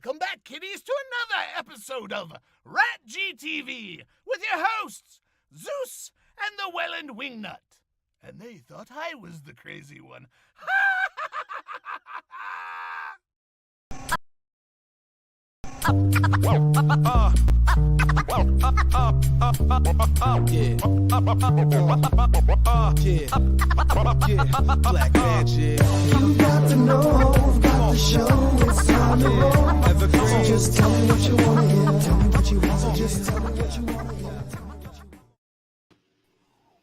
Welcome back, kiddies, to another episode of RatG TV with your hosts, Zeus and the Wellandwingnut. And they thought I was the crazy one. Black magic. You got to know, got to show it's on the road. So just tell me what you want to hear. Tell me what you want. So just tell me what you want to hear.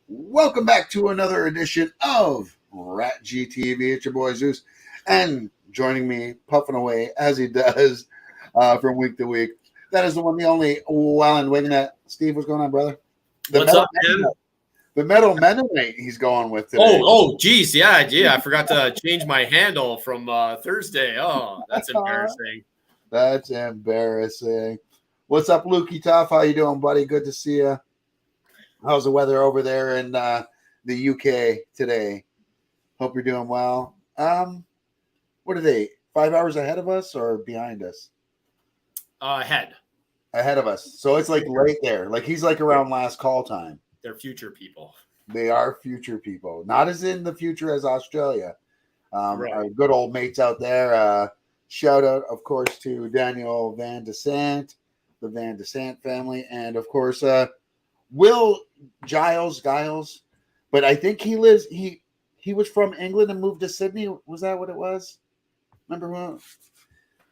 Welcome back to another edition of RatG TV. It's your boy Zeus, and joining me, puffing away as he does from week to week. That is the one, the only Wellandwingnut. Steve, what's going on, brother? What's up, man? The Metal Mennonite he's going with today. Geez, yeah, I forgot to change my handle from Thursday. Oh, that's embarrassing. That's embarrassing. What's up, Lukey Tough? How you doing, buddy? Good to see you. How's the weather over there in the UK today? Hope you're doing well. What are they? 5 hours ahead of us or behind us? Ahead of us. So it's like right there. Like he's like around last call time. They're future people. They are future people. Not as in the future as Australia. Right. Our good old mates out there. Shout out, of course, to Daniel Van Desant, the Van Desant family, and of course, Will Giles. But I think he lives. He was from England and moved to Sydney. Was that what it was? Remember when?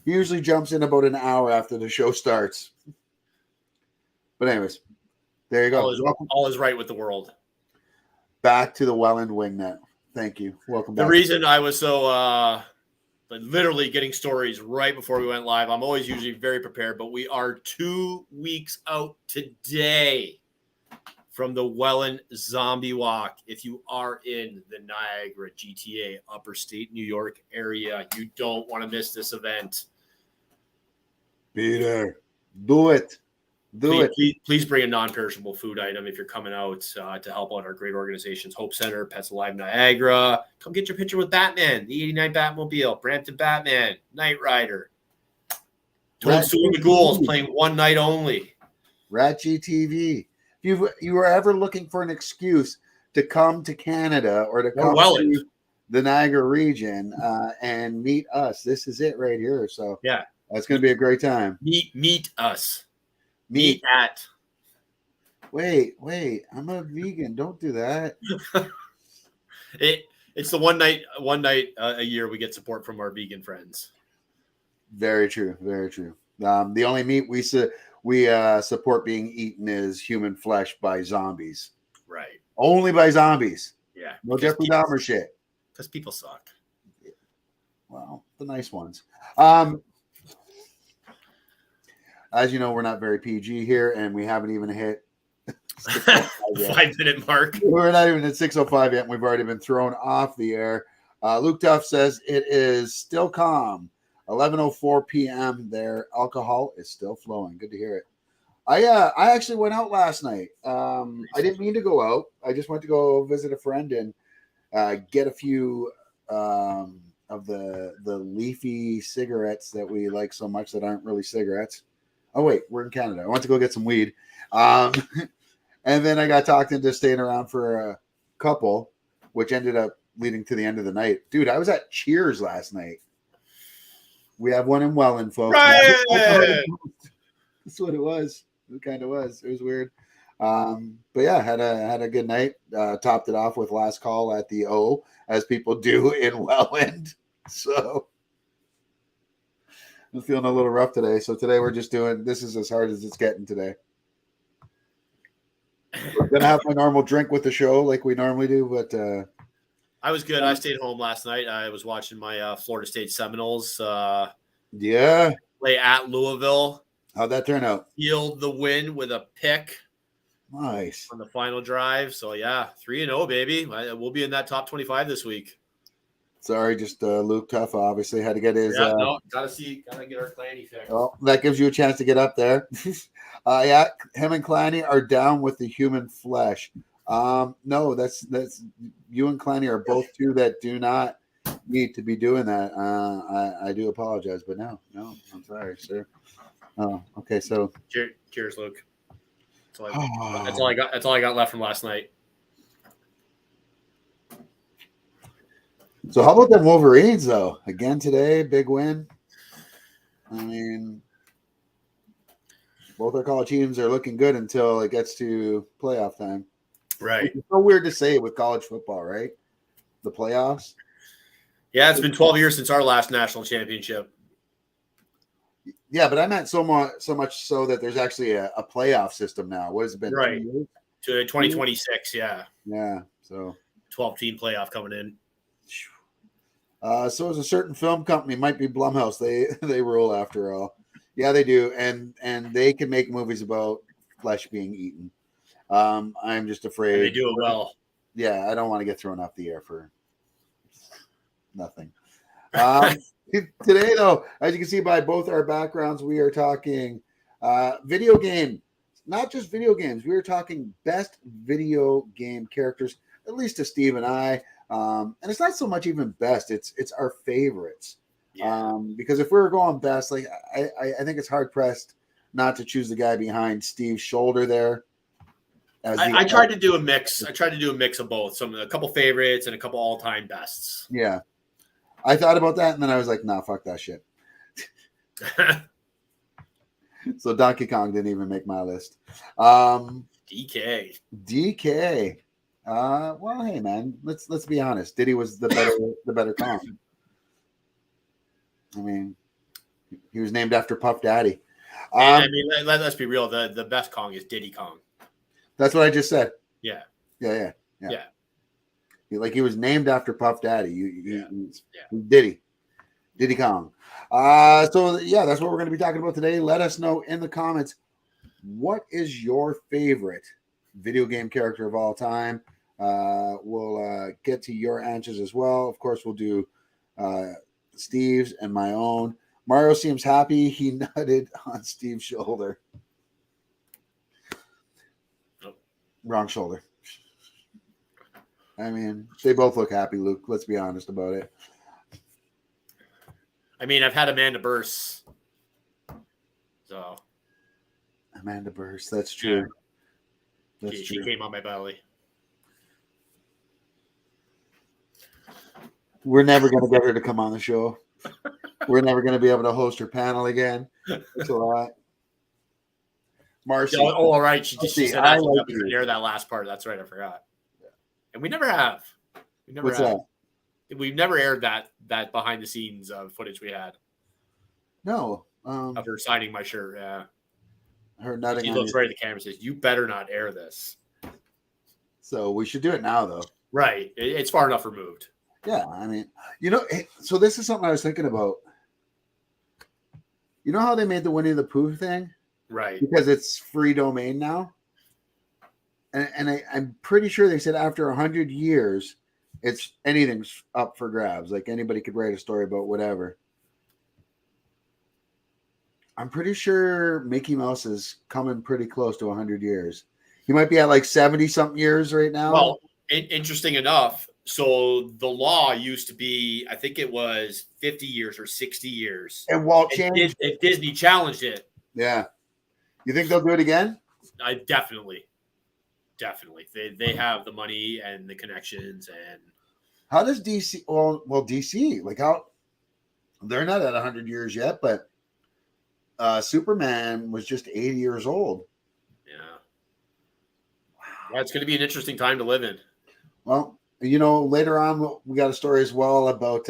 He usually jumps in about an hour after the show starts. But anyways, there you go. All is right with the world. Back to the Wellandwingnut. Thank you. Welcome back. The reason I was so literally getting stories right before we went live, I'm always usually very prepared, but we are 2 weeks out today from the Welland Zombie Walk. If you are in the Niagara, GTA, Upper State, New York area, you don't want to miss this event. Peter, do it. Please bring a non-perishable food item if you're coming out to help out our great organizations, Hope Center, Pets Alive Niagara. Come get your picture with Batman, the 89 Batmobile, Brampton Batman, Knight Rider. Toadstool and the Ghouls playing one night only. RatG TV. If you were ever looking for an excuse to come to Canada or to come to the Niagara region and meet us, this is it right here. So yeah, it's going to be a great time. Meet us. Meet at. Wait, I'm a vegan. Don't do that. It's the one night a year we get support from our vegan friends. Very true. The only meat we support being eaten is human flesh by zombies. Right. Only by zombies. Yeah. No Jeffrey Dahmer shit. Because people suck. Well, the nice ones. As you know, we're not very PG here, and we haven't even hit 5-minute mark. We're not even at 6:05 yet, and we've already been thrown off the air. Luke Duff says it is still calm. 11:04 p.m. Their alcohol is still flowing. Good to hear it. I actually went out last night. I didn't mean to go out. I just went to go visit a friend and get a few of the leafy cigarettes that we like so much that aren't really cigarettes. Oh, wait, we're in Canada. I went to go get some weed. And then I got talked into staying around for a couple, which ended up leading to the end of the night. Dude, I was at Cheers last night. We have one in Welland, folks. Right. That's what it was. It kind of was. It was weird. But yeah, had a good night. Topped it off with last call at the O, as people do in Welland. So I'm feeling a little rough today. So today we're just doing, this is as hard as it's getting today. We're going to have my normal drink with the show like we normally do, but I was good. I stayed home last night. I was watching my Florida State Seminoles play at Louisville. How'd that turn out? Sealed the win with a pick. Nice. On the final drive. So, yeah, 3-0, baby. We'll be in that top 25 this week. Sorry, just Luke Tough obviously had to get his. Gotta get our Clanny fixed. Well, that gives you a chance to get up there. Yeah, him and Clanny are down with the human flesh. No, that's you and Clanny are both two that do not me to be doing that. I do apologize, but no, I'm sorry, sir. Oh, okay. So, Cheers, Luke. That's all I got. That's all I got left from last night. So how about them Wolverines though? Again today, big win. I mean, both our college teams are looking good until it gets to playoff time. Right. It's so weird to say it with college football, right? The playoffs. Yeah, it's been 12 years since our last national championship. Yeah, but I meant so much so that there's actually a playoff system now. What has it been? Right. 2 years? To 2026, yeah. Yeah. So 12-team playoff coming in. So as a certain film company, might be Blumhouse. They rule after all. Yeah, they do, and they can make movies about flesh being eaten. I'm just afraid And they do it well. Yeah, I don't want to get thrown off the air for nothing. Today, though, as you can see by both our backgrounds, we are talking video game, not just video games. We are talking best video game characters, at least to Steve and I. And it's not so much even best; it's our favorites. Yeah. Because if we were going best, like I think it's hard pressed not to choose the guy behind Steve's shoulder there. I tried to do a mix. I tried to do a mix of both. A couple favorites and a couple all-time bests. Yeah. I thought about that, and then I was like, nah, fuck that shit. So Donkey Kong didn't even make my list. DK. Well, hey man, let's be honest. Diddy was the better Kong. I mean, he was named after Puff Daddy. I mean, let's be real. The best Kong is Diddy Kong. That's what I just said. Yeah. Like he was named after Puff Daddy. Diddy Kong. So yeah, that's what we're going to be talking about today. Let us know in the comments, what is your favorite video game character of all time? We'll get to your answers as well. Of course, we'll do Steve's and my own. Mario seems happy. He nutted on Steve's shoulder. Wrong shoulder. I mean, they both look happy, Luke. Let's be honest about it. I mean, I've had Amanda Burse. So. Amanda Burse, that's true. Yeah. She came on my belly. We're never going to get her to come on the show. We're never going to be able to host her panel again. It's a lot. Marcy. Oh, all right. She said I like to hear that last part. That's right. I forgot. Yeah. And we never have. What's that? We've never aired that behind the scenes footage we had. No. Of her signing my shirt. Yeah. Her nutting. She looks right at the camera and says, "You better not air this." So we should do it now, though. Right. It's far enough removed. Yeah. I mean, so this is something I was thinking about. You know how they made the Winnie the Pooh thing? Right. Because it's free domain now. And I'm pretty sure they said after 100 years, anything's up for grabs. Like anybody could write a story about whatever. I'm pretty sure Mickey Mouse is coming pretty close to 100 years. He might be at like 70 something years right now. Well, interesting enough. So the law used to be, I think it was 50 years or 60 years. And Walt changed. If Disney challenged it. Yeah. You think they'll do it again? I definitely. They have the money and the connections. And how does DC? Well, DC, like how they're not at 100 years yet, but Superman was just 80 years old. Yeah. Wow. Yeah, it's going to be an interesting time to live in. Well, later on we got a story as well about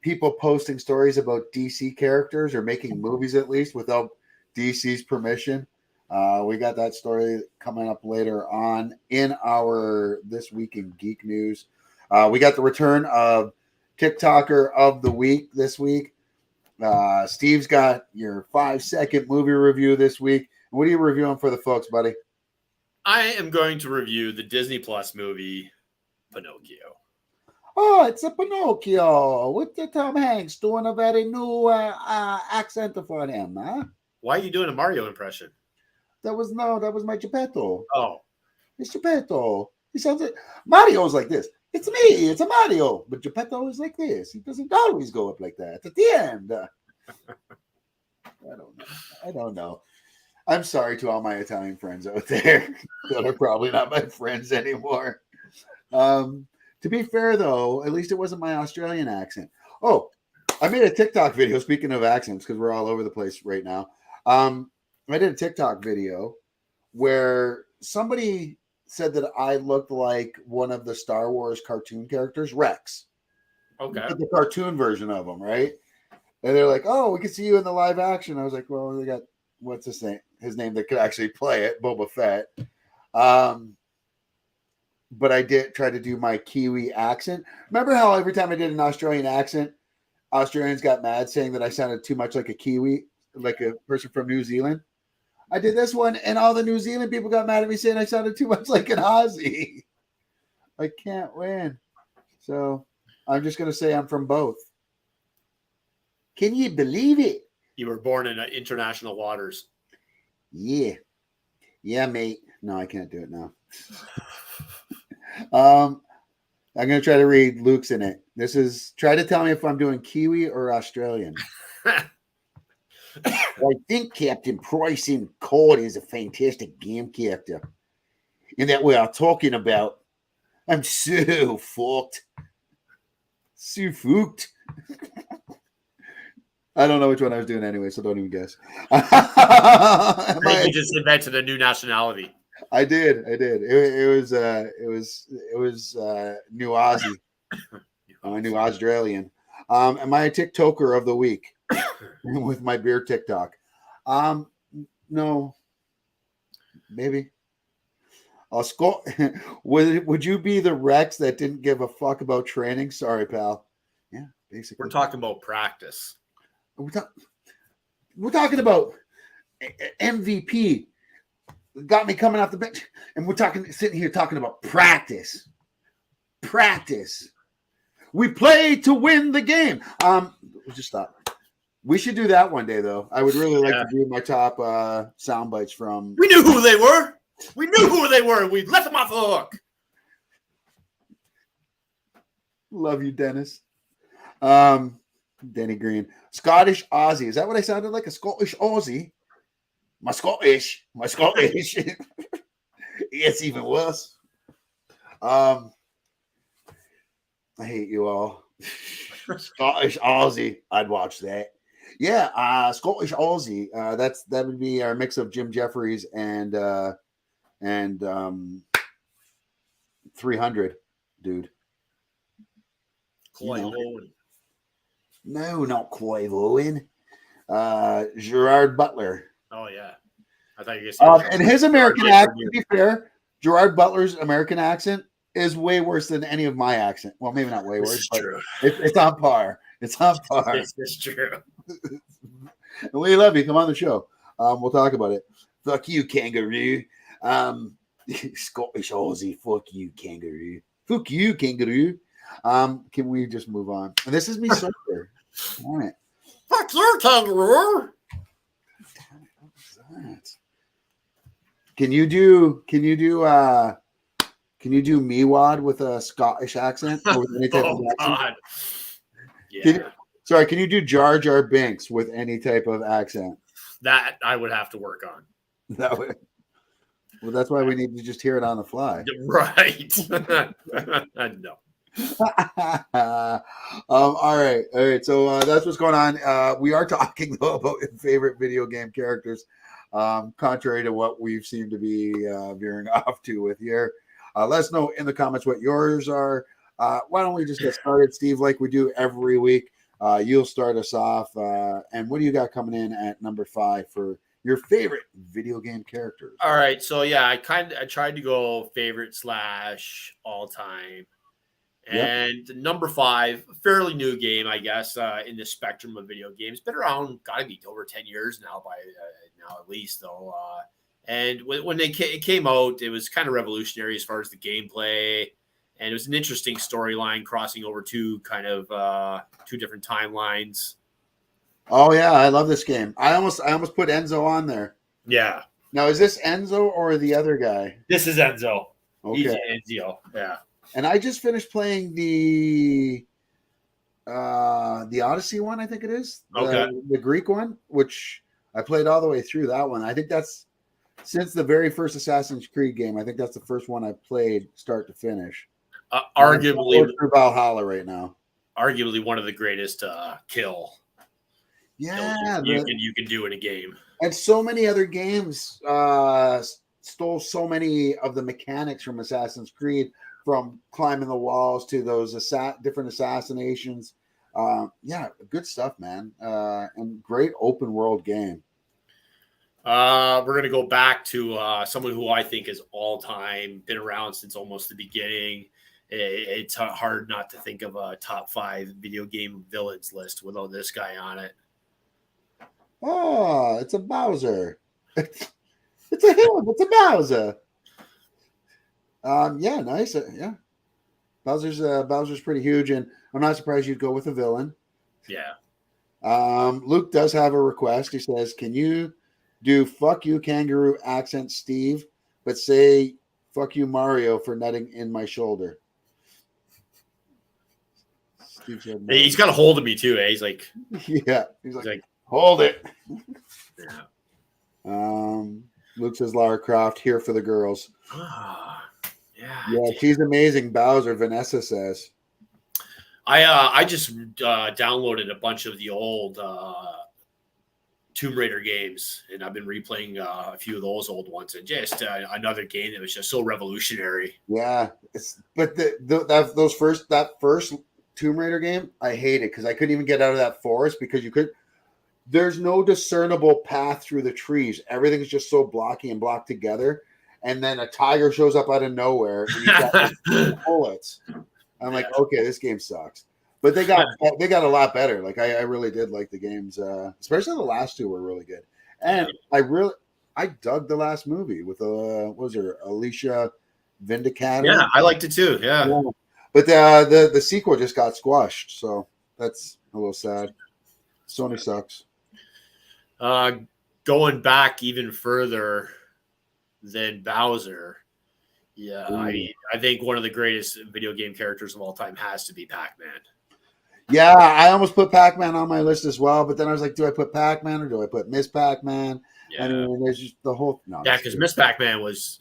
people posting stories about DC characters or making movies at least without DC's permission. We got that story coming up later on in our This Week in Geek News. We got the return of TikToker of the Week this week. Steve's got your 5-second movie review this week. What are you reviewing for the folks, buddy? I am going to review the Disney Plus movie Pinocchio. Oh, it's a Pinocchio with the Tom Hanks doing a very new accent for him, huh? Why are you doing a Mario impression? That was my Geppetto. Oh. It's Geppetto. He sounds like Mario's like this. It's me. It's a Mario. But Geppetto is like this. He doesn't always go up like that. At the end. I don't know. I'm sorry to all my Italian friends out there that are probably not my friends anymore. To be fair, though, at least it wasn't my Australian accent. Oh, I made a TikTok video, speaking of accents, because we're all over the place right now. I did a TikTok video where somebody said that I looked like one of the Star Wars cartoon characters, Rex. Okay. The cartoon version of him, right? And they're like, oh, we can see you in the live action. I was like, well, they got, what's his name? His name that could actually play it, Boba Fett. But I did try to do my Kiwi accent. Remember how every time I did an Australian accent, Australians got mad saying that I sounded too much like a Kiwi, like a person from New Zealand? I did this one, and all the New Zealand people got mad at me saying I sounded too much like an Aussie. I can't win. So I'm just going to say I'm from both. Can you believe it? You were born in international waters. Yeah. Yeah, mate. No, I can't do it now. I'm going to try to read Luke's in it. This is, try to tell me if I'm doing Kiwi or Australian. I think Captain Price in Court is a fantastic game character. And that we are talking about. I'm so fucked. So fucked. I don't know which one I was doing anyway, so don't even guess. I think you just invented a new nationality. I did. It was New Aussie, New Australian. Am I a TikToker of the week with my beer TikTok? No, maybe. Scott, would you be the Rex that didn't give a fuck about training? Sorry, pal. Yeah, basically. We're talking about practice. We're talking about MVP. Got me coming off the bench, and we're sitting here talking about practice. Practice. We play to win the game. Just stop. We should do that one day, though. I would really like to do my top sound bites from. We knew who they were. We knew who they were. We let them off the hook. Love you, Dennis. Denny Green. Scottish Aussie. Is that what I sounded like? A Scottish Aussie? My Scottish. It's even worse. I hate you all. Scottish Aussie. I'd watch that. Yeah, Scottish Aussie. That would be our mix of Jim Jeffries and 300, dude. Clive Owen. No, not Clive Owen. Gerard Butler. Oh yeah, I thought you were and his American accent. To be fair, Gerard Butler's American accent is way worse than any of my accent. Well, maybe not way worse, but it's on par. It's on par. It's true. And we love you. Come on the show. We'll talk about it. Fuck you, kangaroo. Scottish Aussie. Fuck you, kangaroo. Fuck you, kangaroo. Can we just move on? And this is me sober. All right. Fuck you, kangaroo. Can you do Meewad with a Scottish accent? Or with any type of accent? God. Yeah. Can you do Jar Jar Binks with any type of accent? That I would have to work on. Well, that's why we need to just hear it on the fly. Right. No. All right. So that's what's going on. We are talking though about favorite video game characters, contrary to what we've seemed to be veering off to with here. Let us know in the comments what yours are. Why don't we just get started, Steve, like we do every week? You'll start us off. And what do you got coming in at number 5 for your favorite video game characters? All right. So yeah, I tried to go favorite / all time. And number 5, fairly new game, I guess, in the spectrum of video games. Been around, gotta be over 10 years now, by now at least, though. And when it came out, it was kind of revolutionary as far as the gameplay, and it was an interesting storyline crossing over two different timelines. Oh yeah, I love this game. I almost put Enzo on there. Yeah. Now, is this Enzo or the other guy? This is Enzo. Okay. He's Enzo. Yeah. And I just finished playing the Odyssey one, I think it is. The Greek one, which I played all the way through that one. I think that's since the very first Assassin's Creed game. I think that's the first one I played start to finish. Arguably through Valhalla right now. Arguably one of the greatest kill. Yeah, you can do in a game. And so many other games stole so many of the mechanics from Assassin's Creed, from climbing the walls to those different assassinations. Yeah, good stuff, man. And great open world game. We're going to go back to someone who I think is all time, been around since almost the beginning. It's hard not to think of a top 5 video game villains list without this guy on it. Oh, it's a Bowser. It's a him. It's a Bowser. Yeah, nice. Yeah, Bowser's pretty huge, and I'm not surprised you'd go with a villain. Yeah. Luke does have a request. He says, "Can you do fuck you kangaroo accent, Steve, but say fuck you Mario for nutting in my shoulder?" Steve said no. He's got a hold of me too. Eh? He's like, yeah. He's like, hold it. Yeah. Luke says Lara Croft here for the girls. Yeah, she's amazing. Bowser, Vanessa says. I just downloaded a bunch of the old Tomb Raider games, and I've been replaying a few of those old ones, and just another game that was just so revolutionary. Yeah, but that first Tomb Raider game, I hated because I couldn't even get out of that forest because there's no discernible path through the trees. Everything's just so blocky and blocked together. And then a tiger shows up out of nowhere and you got bullets. I'm like, okay, this game sucks. But they got a lot better. Like I really did like the games, especially the last two were really good. And I dug the last movie with what was her, Alicia Vikander? Yeah, I liked it too. Yeah. But the sequel just got squashed, so that's a little sad. Sony sucks. Going back even further than Bowser, yeah, I think one of the greatest video game characters of all time has to be Pac-Man. Yeah, I almost put Pac-Man on my list as well, but then I was like, do I put Pac-Man or do I put Miss Pac-Man? Yeah. And there's just the whole because Miss Pac-Man was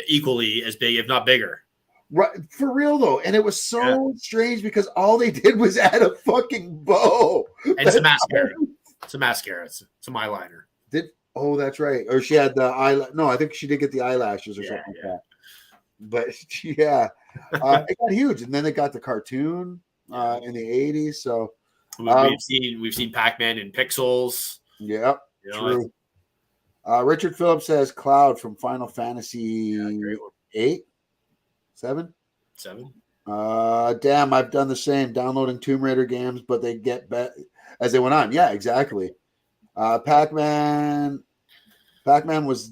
equally as big, if not bigger. Right, for real though, and it was so strange because all they did was add a fucking bow and some mascara. Some mascara, some eyeliner. That's right. Or she had the eyelash. No, I think she did get the eyelashes or something like that. But yeah, it got huge, and then they got the cartoon in the '80s. So we've seen Pac-Man in Pixels. Yeah, true. Richard Phillips says Cloud from Final Fantasy 8, 7. Damn, I've done the same, downloading Tomb Raider games, but they get better as they went on. Yeah, exactly. Pac-Man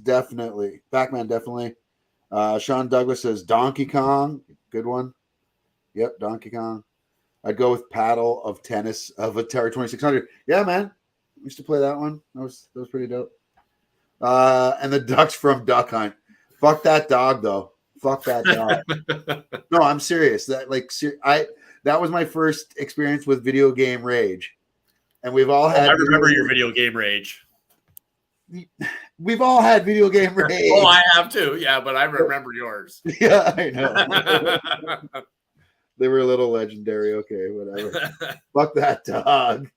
definitely. Sean Douglas says Donkey Kong, good one. Yep, Donkey Kong. I'd go with Paddle of Tennis of Atari 2600. Yeah, man, used to play that one. That was pretty dope. And the ducks from Duck Hunt. Fuck that dog though. Fuck that dog. No, I'm serious. That was my first experience with video game rage. And we've all had. I remember your video game rage. We've all had video game rage. Oh, I have too. Yeah, but I remember yours. Yeah, I know. They were a little legendary. Okay, whatever. Fuck that dog.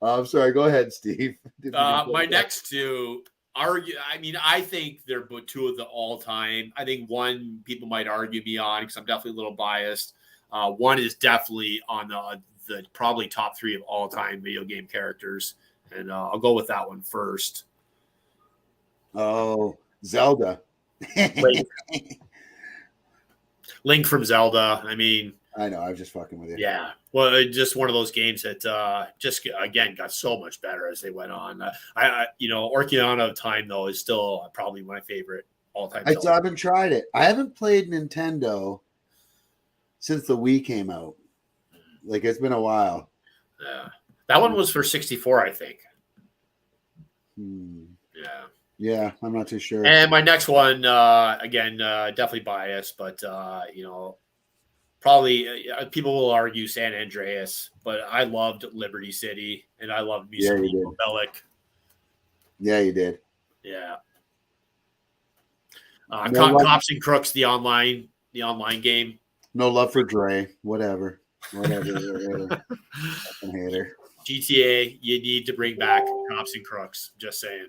I'm sorry. Go ahead, Steve. My next two I think they're two of the all-time. I think one people might argue me on because I'm definitely a little biased. One is definitely on the probably top 3 of all-time video game characters, and I'll go with that one first. Oh, Zelda. Link from Zelda. I mean, I know. I'm just fucking with you. Yeah. Well, it's just one of those games that just again got so much better as they went on. Ocarina of Time though is still probably my favorite all-time. I haven't tried it. I haven't played Nintendo since the Wii came out. Like it's been a while. Yeah, that one was for 64, I think. Yeah. Yeah, I'm not too sure. And my next one, again, definitely biased, but probably people will argue San Andreas, but I loved Liberty City and I loved me some Nico Bellic. Yeah, you did. Yeah. Cops and Crooks, the online game. No love for Dre. Whatever. Fucking hater. GTA, you need to bring back Cops and Crooks. Just saying.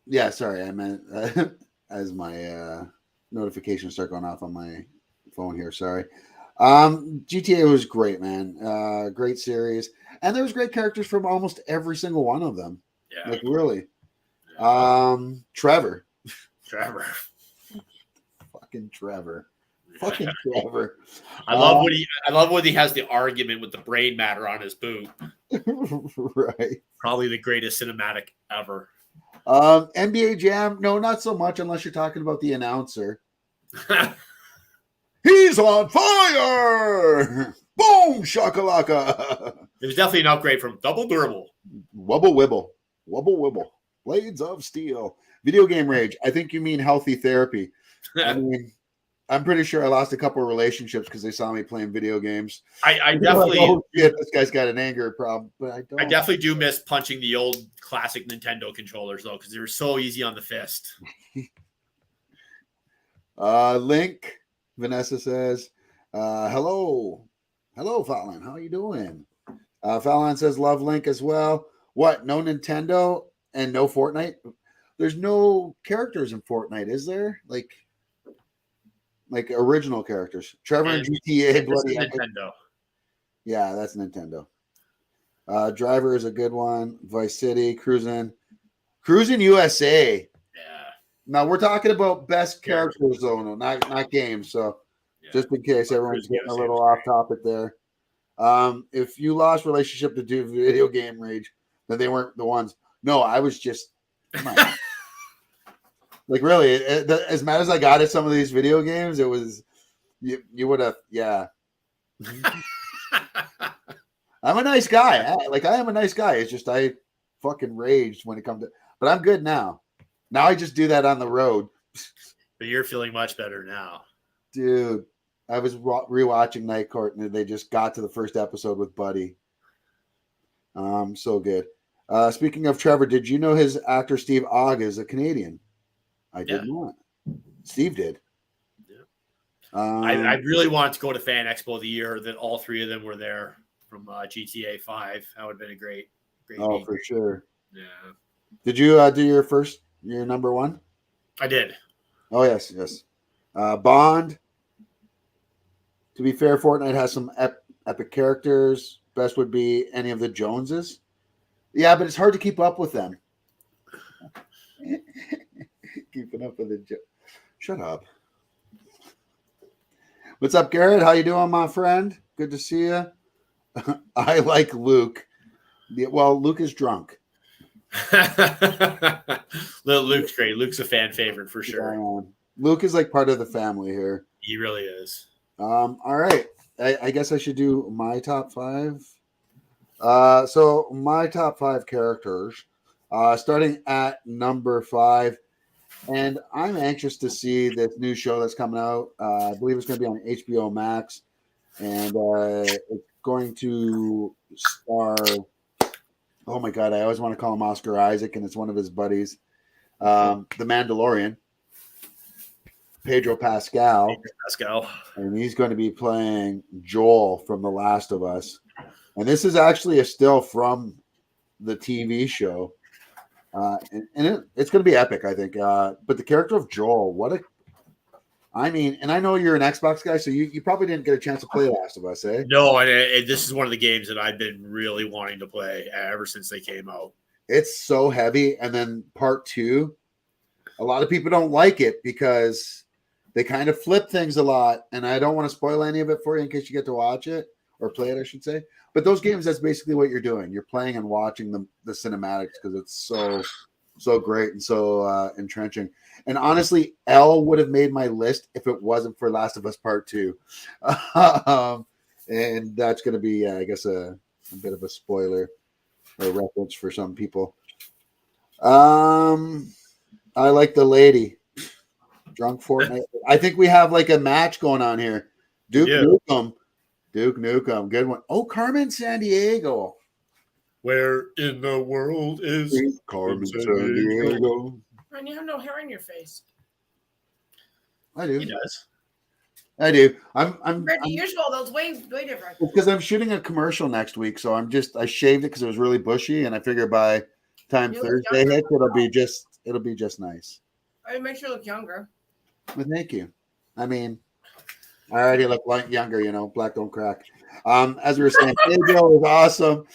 Yeah, sorry. I meant as my notifications start going off on my phone here. Sorry. GTA was great, man. Great series. And there was great characters from almost every single one of them. Yeah. Like, really. Yeah. Trevor. Fucking Trevor. I love when he has the argument with the brain matter on his boot. Right. Probably the greatest cinematic ever. NBA Jam, no, not so much unless you're talking about the announcer. He's on fire! Boom, shakalaka! It was definitely an upgrade from Double Durable. Wubble wibble. Blades of Steel. Video game rage. I think you mean healthy therapy. I mean, I'm pretty sure I lost a couple of relationships because they saw me playing video games. I definitely. Like, oh, shit, this guy's got an anger problem, but I don't. I definitely do miss punching the old classic Nintendo controllers though, because they were so easy on the fist. Link, Vanessa says, hello, Fallon. How you doing? Fallon says, love Link as well. What? No Nintendo and no Fortnite? There's no characters in Fortnite, is there? Like original characters. Trevor and GTA. Bloody Nintendo. Yeah, that's Nintendo. Driver is a good one. Vice City, Cruising USA. Yeah. Now we're talking about best characters, though, no, not games. So just in case everyone's getting a little off topic there. If you lost relationship to do video game rage, then they weren't the ones. No, I was just like really as mad as I got at some of these video games. It was you would have I'm a nice guy. I am a nice guy. It's just I fucking raged when it comes to. But I'm good now. Now I just do that on the road. But you're feeling much better now, dude. I was rewatching Night Court, and they just got to the first episode with Buddy. So good. Speaking of Trevor, did you know his actor Steve Ogg is a Canadian? I did not. Steve did. Yeah. I really wanted to go to Fan Expo the year that all three of them were there from GTA 5. That would have been a great meeting. For sure. Yeah. Did you do your number one? I did. Oh, yes. Bond. To be fair, Fortnite has some epic characters. Best would be any of the Joneses. Yeah, but it's hard to keep up with them. Keeping up with the Shut up. What's up, Garrett? How you doing, my friend? Good to see you. I like Luke. Well, Luke is drunk. Luke's great. Luke's a fan favorite for sure. Luke is like part of the family here. He really is. All right. I guess I should do my top 5. So my top 5 characters, starting at number 5. And I'm anxious to see this new show that's coming out. I believe it's going to be on HBO Max. And it's going to star, oh my God, I always want to call him Oscar Isaac, and it's one of his buddies. The Mandalorian. Pedro Pascal. And he's going to be playing Joel from The Last of Us. And this is actually a still from the TV show. It's going to be epic, I think. But the character of Joel, and I know you're an Xbox guy, so you probably didn't get a chance to play Last of Us, eh? No, and this is one of the games that I've been really wanting to play ever since they came out. It's so heavy. And then part 2, a lot of people don't like it because they kind of flip things a lot. And I don't want to spoil any of it for you in case you get to watch it or play it, I should say. But those games, that's basically what you're doing. You're playing and watching the cinematics because it's so great and so entrenching. And honestly, L would have made my list if it wasn't for Last of Us Part 2. And that's going to be, I guess, a bit of a spoiler or reference for some people. I like the lady. Drunk Fortnite. I think we have like a match going on here. Duke Nukem. Duke Nukem. Good one. Oh, Carmen Sandiego. Where in the world is Carmen Sandiego? And you have no hair in your face. I do. He does. I do. I'm Compared to usual, those way different. because I'm shooting a commercial next week, so I shaved it because it was really bushy, and I figure by time You look Thursday younger. hits, it'll be just nice. It makes you look younger. Well, thank you. I mean, I already look like younger, black don't crack. As we were saying, Pedro is awesome.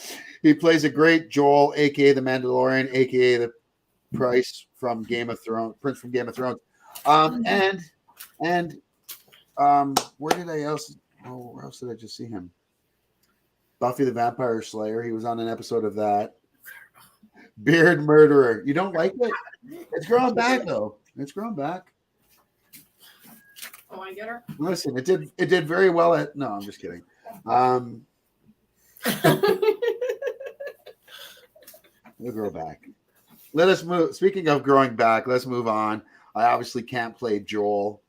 He plays a great Joel, aka the Mandalorian, aka the Prince from Game of Thrones. Where else did I just see him? Buffy the Vampire Slayer. He was on an episode of that. Beard Murderer. You don't like it? It's growing back though. It's growing back. Oh, I get her. Listen, it did very well at. No, I'm just kidding. We'll grow back. Let us move. Speaking of growing back, let's move on. I obviously can't play Joel,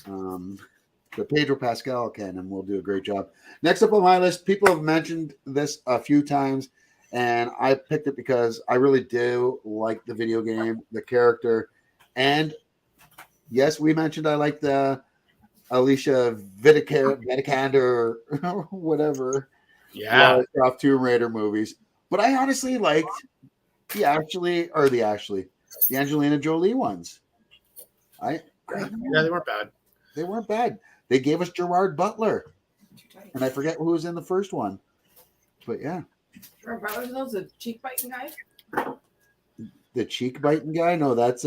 but Pedro Pascal can, and we'll do a great job. Next up on my list, people have mentioned this a few times, and I picked it because I really do like the video game, the character, and yes, we mentioned I like the Alicia Vikander or whatever. Yeah. Off Tomb Raider movies. But I honestly liked the Angelina Jolie ones. Yeah, they weren't bad. They weren't bad. They gave us Gerard Butler. And I forget who was in the first one. But yeah. Gerard Butler's the cheek biting guy? The cheek biting guy? No, that's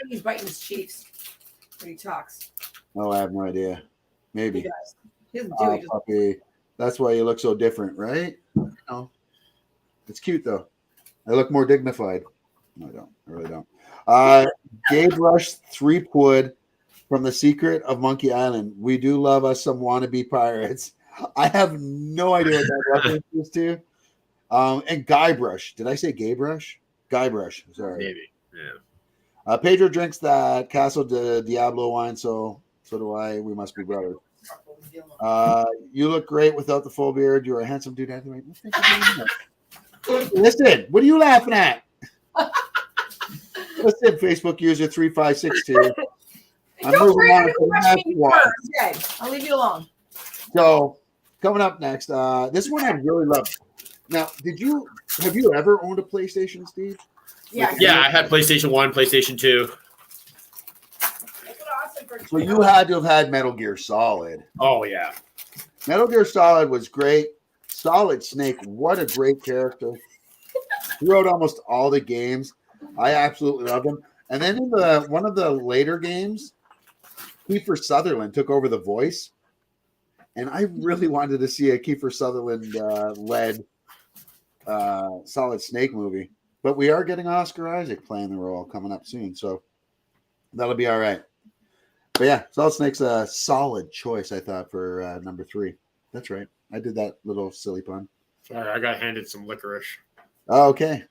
he's biting his cheeks when he talks. Oh, I have no idea. Maybe. He does. He doesn't do it. Puppy. That's why you look so different, right? No. It's cute though. I look more dignified. No, I don't. I really don't. Gabe Rush Threepwood from The Secret of Monkey Island. We do love us some wannabe pirates. I have no idea what that reference is to. And Guybrush. Did I say Gaybrush? Guybrush. Sorry. Maybe. Yeah. Pedro drinks that Castle de Diablo wine, so do I. We must be brothers. You look great without the full beard. You're a handsome dude. Listen, what are you laughing at? Listen, Facebook user 3562. Don't bring any questions first. I'll leave you alone. So, coming up next, this one I really love. Now, have you ever owned a PlayStation, Steve? Yeah. Yeah, I had PlayStation 1, PlayStation 2. So you had to have had Metal Gear Solid. Oh, yeah. Metal Gear Solid was great. Solid Snake, what a great character. He wrote almost all the games. I absolutely love him. And then in one of the later games, Kiefer Sutherland took over the voice. And I really wanted to see a Kiefer Sutherland led Solid Snake movie. But we are getting Oscar Isaac playing the role coming up soon. So that'll be all right. But yeah, Solid Snake's a solid choice, I thought, for number 3. That's right. I did that little silly pun. Sorry, I got handed some licorice. Oh, okay.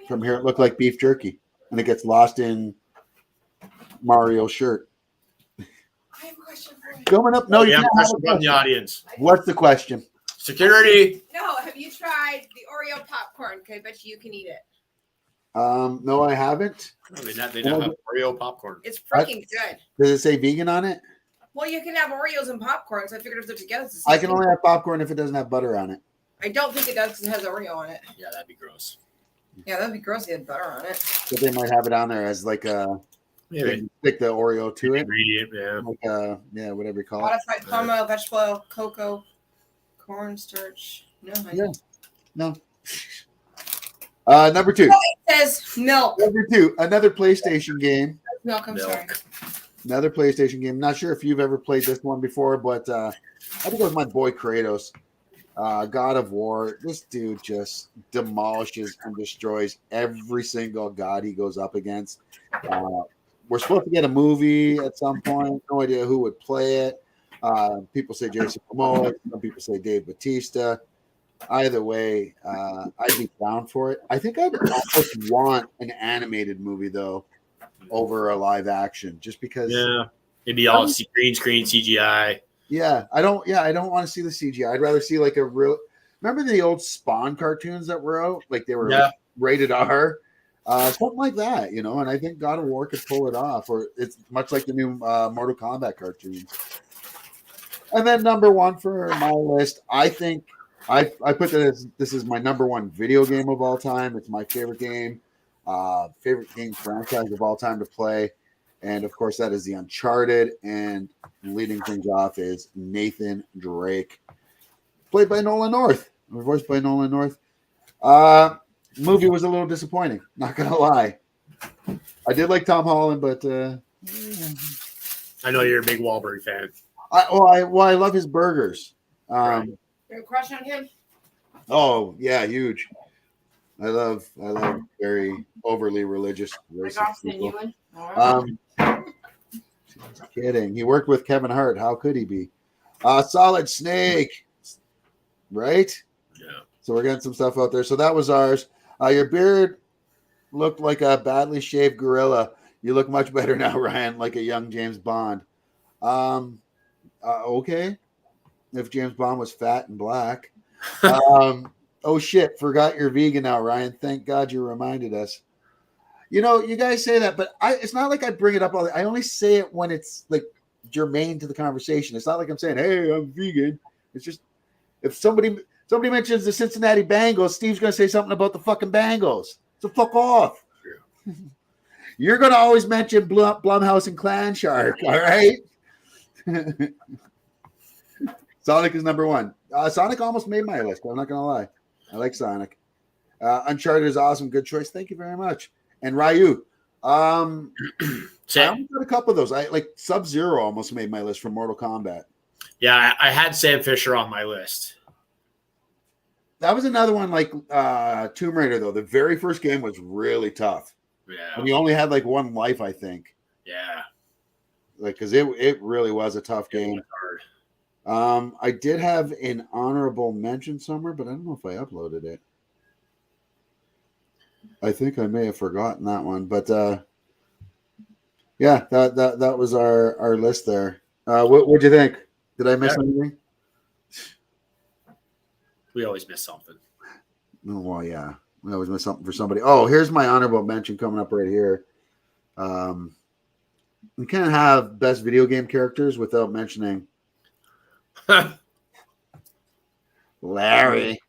From here, it looked like beef jerky, and it gets lost in Mario's shirt. I have a question for you. Coming up, no, you can't have a from the question. audience. What's the question? Security. No, have you tried the Oreo popcorn? Okay, I bet you can eat it. No, I haven't. No, they don't have Oreo popcorn. It's freaking good. Does it say vegan on it? Well, you can have Oreos and popcorn, so I figured if they're together, it's the I same can thing. only have popcorn if it doesn't have butter on it. I don't think it does because it has Oreo on it. Yeah, that'd be gross. Yeah, that'd be gross if it had butter on it. But they might have it on there as like a Maybe. stick the Oreo to it. Ingredient, yeah. Like whatever you call it. Modified palm oil, vegetable oil, cocoa, cornstarch. No, No. Number 2. It says milk. Number 2. Another PlayStation game. Milk, I'm sorry. Another PlayStation game. Not sure if you've ever played this one before, but I think it was my boy Kratos. God of War. This dude just demolishes and destroys every single god he goes up against. We're supposed to get a movie at some point. No idea who would play it. People say Jason Momoa. Some people say Dave Bautista. Either way, I'd be down for it. I think I'd almost want an animated movie though over a live action, just because. Yeah, maybe all green screen CGI. I don't want to see the CGI. I'd rather see like a real. Remember the old Spawn cartoons that were out? Like they were like rated R, something like that, you know. And I think God of War could pull it off, or it's much like the new Mortal Kombat cartoons. And then number one for my list, I think I put this is my number one video game of all time. It's my favorite game franchise of all time to play. And of course, that is the Uncharted. And leading things off is Nathan Drake, played by Nolan North, or voiced by Nolan North. Movie was a little disappointing, not gonna lie. I did like Tom Holland, but I know you're a big Wahlberg fan. I love his burgers. Right. You're a crush on him? Oh yeah, huge. I love very overly religious Like racist Austin people. Ewan? All right. Kidding. He worked with Kevin Hart. How could he be? Solid Snake, right? Yeah. So we're getting some stuff out there. So that was ours. Your beard looked like a badly shaved gorilla. You look much better now, Ryan, like a young James Bond. Okay. If James Bond was fat and black. Oh shit, forgot you're vegan now, Ryan. Thank God you reminded us. You know, you guys say that, but it's not like I bring it up all. I only say it when it's like germane to the conversation. It's not like I'm saying, "Hey, I'm vegan." It's just if somebody mentions the Cincinnati Bengals, Steve's going to say something about the fucking Bengals. So fuck off. Yeah. You're going to always mention Blumhouse and Clan Shark, all right? Sonic is number one. Sonic almost made my list, but I'm not going to lie. I like Sonic. Uncharted is awesome. Good choice. Thank you very much. And Ryu. I almost got a couple of those. I like Sub-Zero almost made my list from Mortal Kombat. Yeah, I had Sam Fisher on my list. That was another one like Tomb Raider, though. The very first game was really tough. Yeah. And you only had like one life, I think. Yeah. Like, because it really was a tough game. I did have an honorable mention somewhere, but I don't know if I uploaded it. I think I may have forgotten that one, but yeah, that was our list there. What'd you think? Did I miss anything? We always miss something. Oh, well, yeah. We always miss something for somebody. Oh, here's my honorable mention coming up right here. We can't have best video game characters without mentioning Larry.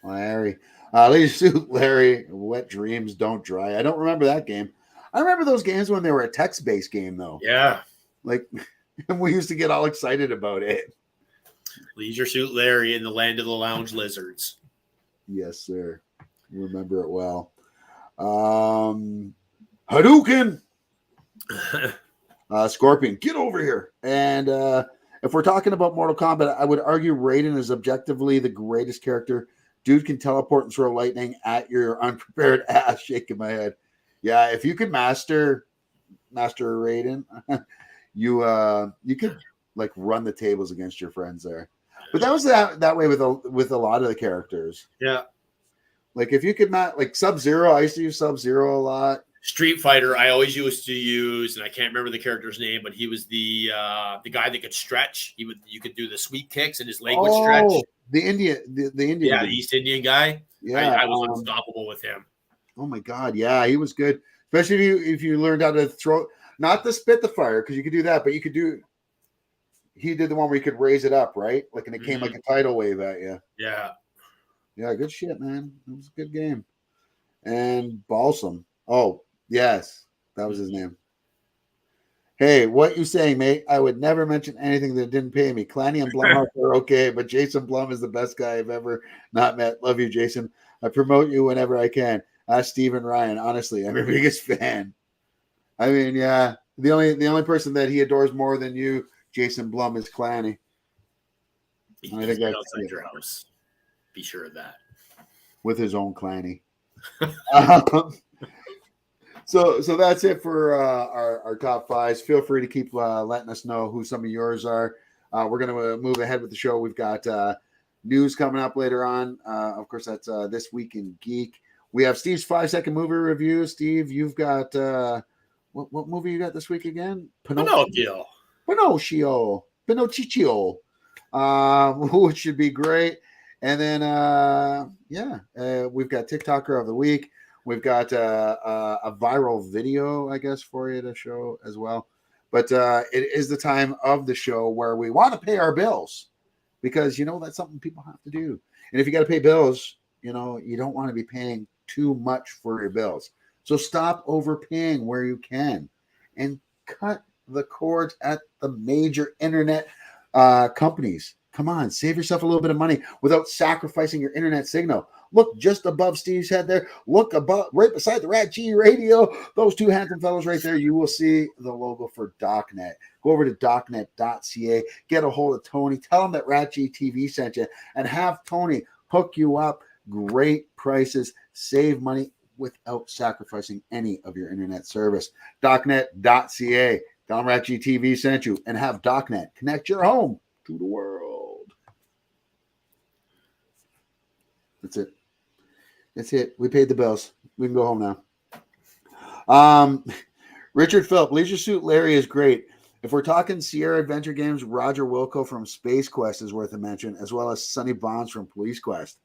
Leisure Suit Larry. Wet Dreams Don't Dry. I don't remember that game. I remember those games when they were a text-based game, though. Yeah. Like, we used to get all excited about it. Leisure Suit Larry in the Land of the Lounge Lizards. Yes, sir. Remember it well. Hadouken! Scorpion, get over here. And if we're talking about Mortal Kombat, I would argue Raiden is objectively the greatest character. Dude can teleport and throw lightning at your unprepared ass. Shaking my head. Yeah, if you could master Raiden, you could like run the tables against your friends there. But that was that way with a lot of the characters. Yeah. Like if you could like Sub-Zero, I used to use Sub-Zero a lot. Street Fighter, I always used to use, and I can't remember the character's name, but he was the guy that could stretch. You could do the sweep kicks, and his leg would stretch. The Indian, the Indian, yeah, the East Indian guy. Yeah, I was unstoppable with him. Oh my god, yeah, he was good. Especially if you learned how to throw, not the spit the fire, because you could do that, but you could do. He did the one where you could raise it up, right? Like, and it came like a tidal wave at you. Yeah. Yeah, good shit, man. It was a good game. And Balsam. Oh, yes. That was his name. Hey, what you saying, mate? I would never mention anything that didn't pay me. Clanny and Blumhouse are okay, but Jason Blum is the best guy I've ever not met. Love you, Jason. I promote you whenever I can. Ask Steve and Ryan. Honestly, I'm your biggest fan. I mean, yeah. The only person that he adores more than you, Jason Blum, is Clanny. I think that's outside your house. Be sure of that. With his own Clanny. So that's it for our top fives. Feel free to keep letting us know who some of yours are. We're going to move ahead with the show. We've got news coming up later on. Of course, that's This Week in Geek. We have Steve's 5-second movie review. Steve, you've got what movie you got this week again? Pinocchio. Pinocchio, which should be great. And then, we've got TikToker of the week. We've got a viral video, I guess, for you to show as well. But it is the time of the show where we want to pay our bills because, that's something people have to do. And if you got to pay bills, you don't want to be paying too much for your bills. So stop overpaying where you can and cut the cords at the major internet companies. Come on, save yourself a little bit of money without sacrificing your internet signal. Look just above Steve's head there. Look above, right beside the RatG radio. Those two handsome fellows right there. You will see the logo for DocNet. Go over to docnet.ca. Get a hold of Tony. Tell him that RatG TV sent you, and have Tony hook you up. Great prices. Save money without sacrificing any of your internet service. DocNet.ca. Tell them RatG TV sent you, and have DocNet connect your home to the world. That's it. That's it. We paid the bills. We can go home now. Richard Phillip, Leisure Suit Larry is great. If we're talking Sierra Adventure Games, Roger Wilco from Space Quest is worth a mention, as well as Sonny Bonds from Police Quest.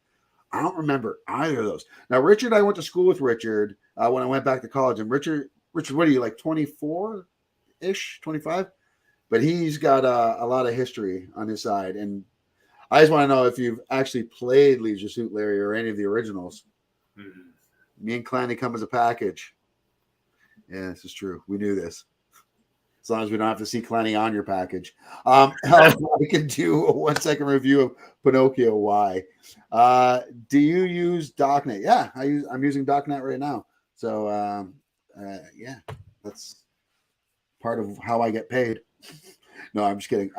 I don't remember either of those. Now, Richard, I went to school with Richard when I went back to college. And Richard, what are you, like 24-ish, 25? But he's got a lot of history on his side. And I just want to know if you've actually played Leisure Suit Larry or any of the originals. Mm-hmm. Me and Clanny come as a package. Yeah, this is true. We knew this. As long as we don't have to see Clanny on your package. We can do a 1-second review of Pinocchio. Why? Do you use DocNet? Yeah, I'm using DocNet right now. So, that's part of how I get paid. No, I'm just kidding.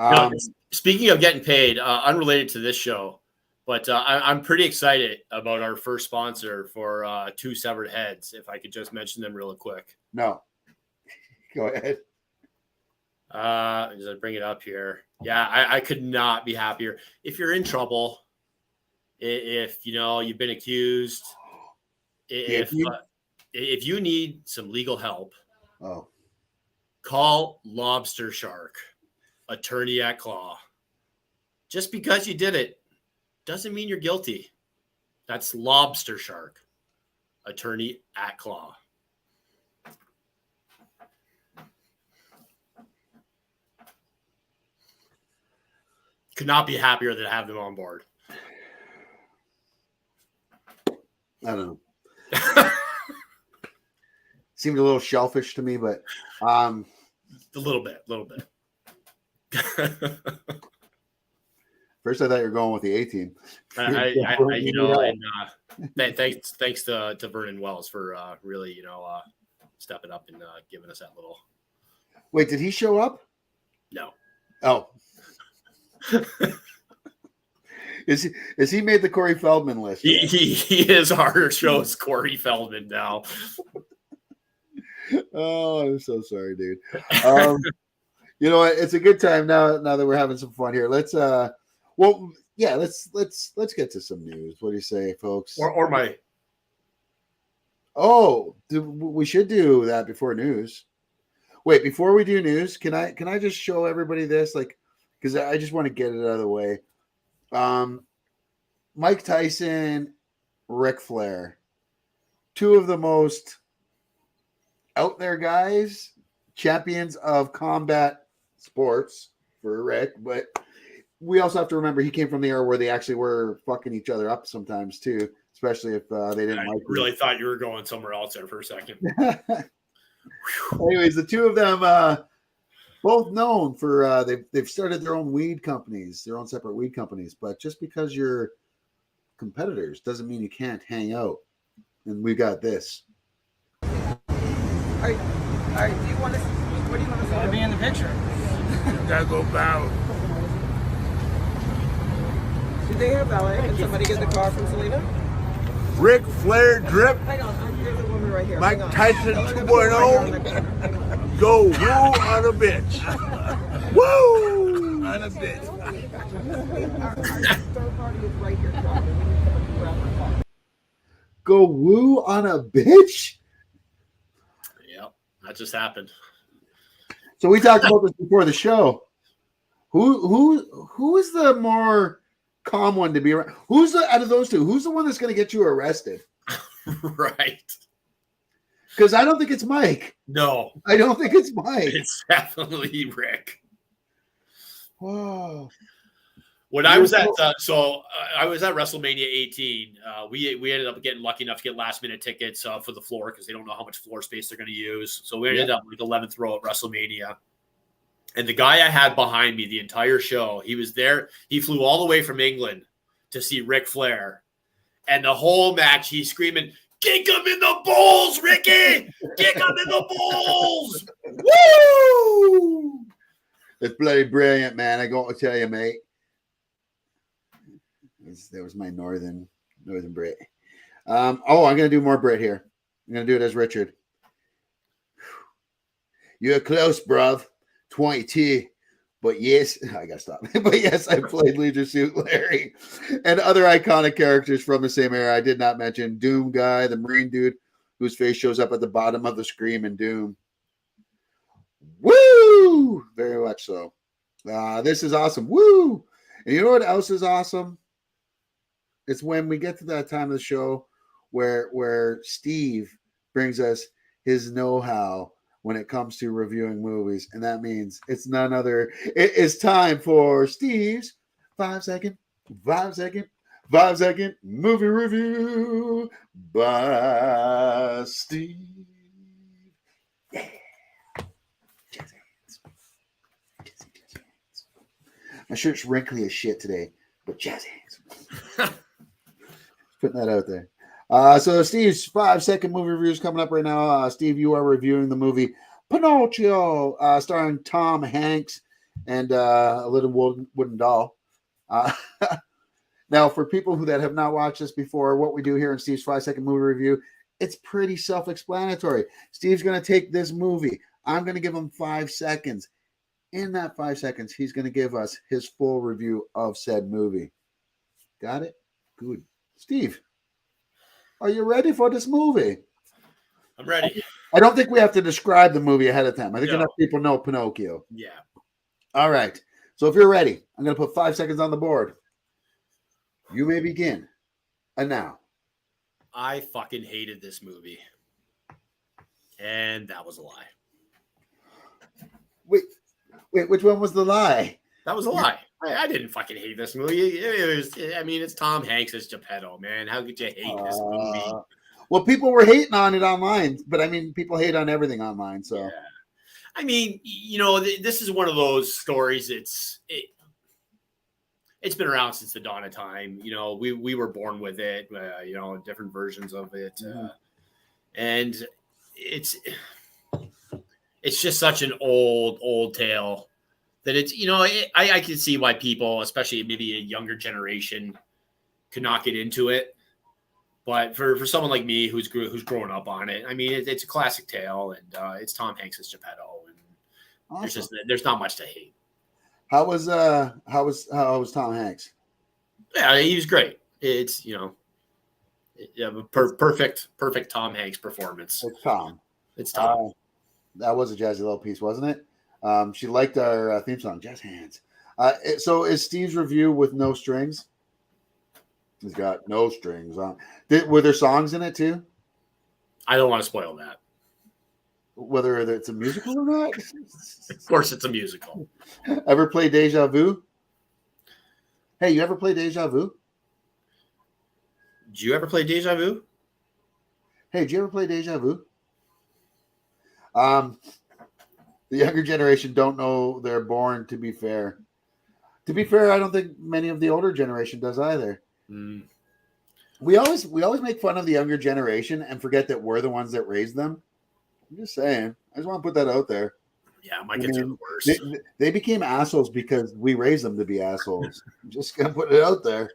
Speaking of getting paid, unrelated to this show, but I'm pretty excited about our first sponsor for Two Severed Heads. If I could just mention them real quick. No. Go ahead. As I bring it up here. Yeah, I could not be happier. If you're in trouble, if you've been accused, if you need some legal help, call Lobster Shark, attorney at Claw. Just because you did it doesn't mean you're guilty. That's Lobster Shark, attorney at Claw. Could not be happier to have them on board. I don't know. Seemed a little shellfish to me, but a little bit. First, I thought you were going with the A-team. Thanks to Vernon Wells for really, stepping up and giving us that little. Wait, did he show up? No. Oh. Is he made the Corey Feldman list? He is our show's Corey Feldman now. Oh, I'm so sorry, dude. You know what? It's a good time now that we're having some fun here. Let's let's get to some news. What do you say, folks? Or my. Oh, we should do that before news. Wait, before we do news, can I just show everybody this, because I just want to get it out of the way. Mike Tyson, Ric Flair, two of the most out there guys, champions of combat sports for Rick, but we also have to remember he came from the era where they actually were fucking each other up sometimes too, especially if they didn't like. I really thought you were going somewhere else there for a second. Anyways, the two of them, both known for they've started their own weed companies, their own separate weed companies. But just because you're competitors doesn't mean you can't hang out. And we got this. All right. Do you want to? What do you want to say? Be in the picture. Gotta go bow. Did they have valet? Can somebody get the car from Selena? Ric Flair drip. Hang on, there's a woman right here. Mike Tyson 2.0. Go woo on a bitch. Woo! on a bitch. Our third party is right here. So we need somebody to grab our car. Go woo on a bitch? Yep, that just happened. So we talked about this before the show. Who is the more calm one to be around? Who's the out of those two? Who's the one that's going to get you arrested? Right. Because I don't think it's Mike. No, I don't think it's Mike. it's definitely Rick. Whoa. When I was at I was at WrestleMania 18. We ended up getting lucky enough to get last minute tickets for the floor because they don't know how much floor space they're going to use. So we ended up like 11th row at WrestleMania. And the guy I had behind me the entire show, he was there. He flew all the way from England to see Ric Flair, and the whole match he's screaming, "Kick him in the balls, Ricky! Kick him in the balls!" Woo! It's bloody brilliant, man. I got to tell you, mate. That was my northern Brit. I'm gonna do more Brit here. I'm gonna do it as Richard. You're close, bruv. 22. But yes, I gotta stop. But yes, I played Leisure Suit Larry and other iconic characters from the same era. I did not mention Doom Guy, the Marine dude, whose face shows up at the bottom of the screen in Doom. Woo! Very much so. This is awesome. Woo! And you know what else is awesome? It's when we get to that time of the show where Steve brings us his know-how when it comes to reviewing movies. And that means it's none other. It is time for Steve's 5-second movie review by Steve. Yeah. Jazz hands. My shirt's wrinkly as shit today, but jazz hands. Putting that out there. So Steve's 5-second movie review is coming up right now. Steve, you are reviewing the movie Pinocchio, starring Tom Hanks and a little wooden doll. Now, for people that have not watched this before, what we do here in Steve's 5-second movie review, it's pretty self-explanatory. Steve's going to take this movie. I'm going to give him 5 seconds. In that 5 seconds, he's going to give us his full review of said movie. Got it? Good. Steve, are you ready for this movie? I'm ready. I don't think we have to describe the movie ahead of time. I think No. enough people know Pinocchio. Yeah. All right. So if you're ready, I'm going to put 5 seconds on the board. You may begin. And now. I fucking hated this movie. And that was a lie. Wait, which one was the lie? That was a lie. I didn't fucking hate this movie. It's Tom Hanks as Geppetto, man. How could you hate this movie? Well, people were hating on it online, but I mean, people hate on everything online. So, Yeah. I mean, this is one of those stories. It's been around since the dawn of time. We were born with it. Different versions of it, and it's just such an old tale that it's I can see why people, especially maybe a younger generation, could not get into it. But for someone like me who's grown up on it, I mean, it's a classic tale, and it's Tom Hanks as Geppetto, and awesome. there's not much to hate. How was Tom Hanks? Yeah, he was great. It's perfect Tom Hanks performance. It's Tom. It's Tom. That was a jazzy little piece, wasn't it? She liked our theme song, Jazz Hands. So is Steve's review with no strings? He's got no strings on. Were there songs in it too? I don't want to spoil that. Whether it's a musical or not? Of course, it's a musical. Ever play Deja Vu? Hey, you ever play Deja Vu? Did you ever play Deja Vu? Hey, did you ever play Deja Vu? The younger generation don't know they're born, to be fair. To be fair, I don't think many of the older generation does either. Mm. We always make fun of the younger generation and forget that we're the ones that raised them. I'm just saying. I just want to put that out there. Yeah, my kids are the worst. They became assholes because we raised them to be assholes. I'm just going to put it out there.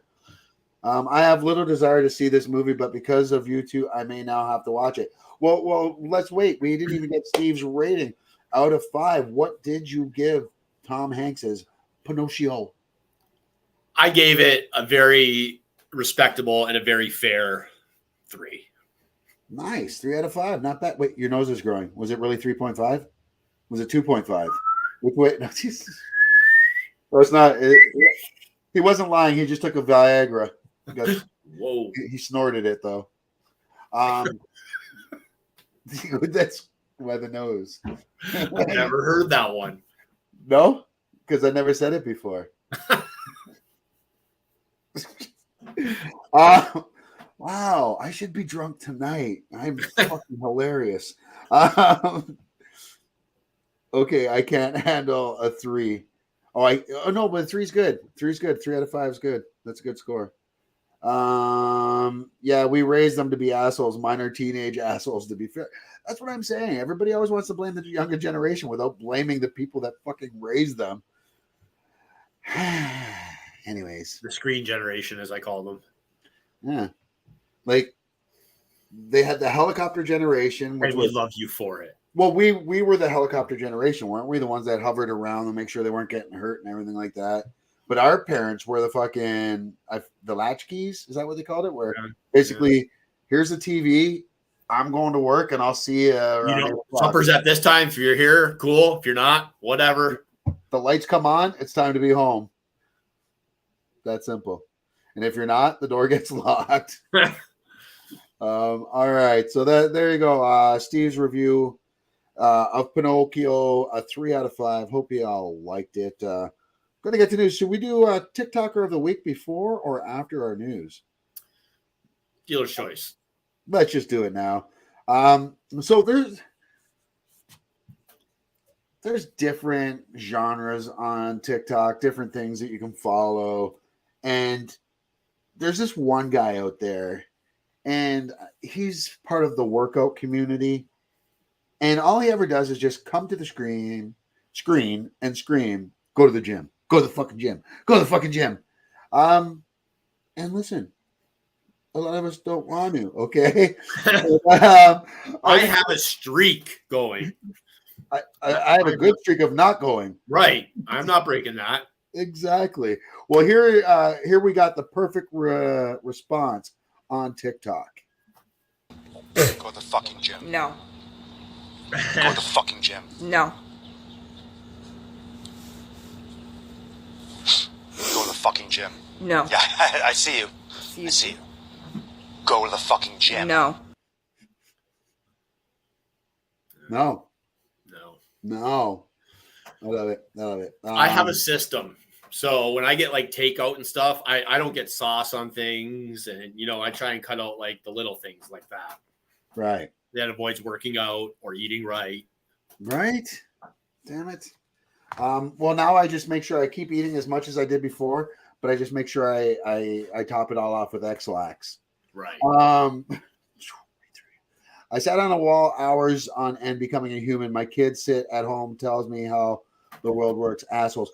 I have little desire to see this movie, but because of you two, I may now have to watch it. Well, let's wait. We didn't even get Steve's rating out of 5. What did you give Tom Hanks's Pinocchio? I gave it a very respectable and a very fair 3. Nice. 3 out of 5. Not bad. Wait, your nose is growing. Was it really 3.5? Was it 2.5? Wait, no, Jesus. Oh, it's not. He wasn't lying. He just took a Viagra. Whoa. He snorted it, though. That's by the nose. I've never heard that one. No? Because I never said it before. Wow, I should be drunk tonight. I'm fucking hilarious. Okay, I can't handle a 3. Oh no, but 3's good. 3's good. 3 out of 5 is good. That's a good score. Yeah, we raised them to be assholes. Mine are teenage assholes, to be fair. That's what I'm saying. Everybody always wants to blame the younger generation without blaming the people that fucking raised them. Anyways, the screen generation, as I call them. Yeah, like they had the helicopter generation, which and we love you for it. Well, we were the helicopter generation, weren't we? The ones that hovered around to make sure they weren't getting hurt and everything like that. But our parents were the fucking the latch keys. Is that what they called it? Where basically, here's the TV. I'm going to work, and I'll see you. You know, supper's at this time. If you're here, cool. If you're not, whatever. The lights come on. It's time to be home. That simple. And if you're not, the door gets locked. All right. So there you go. Steve's review of Pinocchio, a 3 out of 5. Hope you all liked it. Going to get to news. Should we do a TikToker of the week before or after our news? Dealer's choice. Let's just do it now. So there's different genres on TikTok, different things that you can follow. And there's this one guy out there, and he's part of the workout community. And all he ever does is just come to the screen and scream, go to the gym, go to the fucking gym, go to the fucking gym. And listen, a lot of us don't want to, okay? I have a streak going. I have a good streak of not going. Right. I'm not breaking that. Exactly. Well, here we got the perfect response on TikTok. Go to the fucking gym. No. Go to the fucking gym. No. Go to the fucking gym. No. Yeah, I see you. I see you. Go to the fucking gym. No. No. No. No. I love it. I love it. I have a system. So when I get like takeout and stuff, I don't get sauce on things. And, you know, I try and cut out like the little things like that. Right. That avoids working out or eating right. Right. Damn it. Well, now I just make sure I keep eating as much as I did before, but I just make sure I top it all off with X-Lax. Right. I sat on a wall hours on end becoming a human. My kids sit at home, tells me how the world works. Assholes.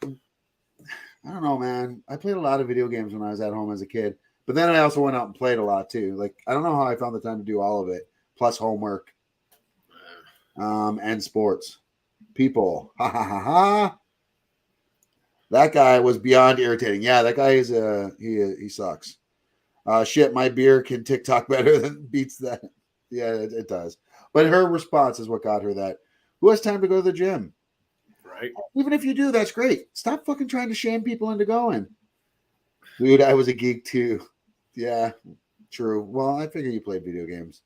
I don't know, man. I played a lot of video games when I was at home as a kid, but then I also went out and played a lot too. Like, I don't know how I found the time to do all of it, plus homework, and sports. People, ha ha ha ha. That guy was beyond irritating. Yeah, that guy is he sucks. Shit, my beer can TikTok better than beats that. Yeah, it does. But her response is what got her that. Who has time to go to the gym? Right. Even if you do, that's great. Stop fucking trying to shame people into going. Dude, I was a geek too. Yeah, true. Well, I figure you played video games.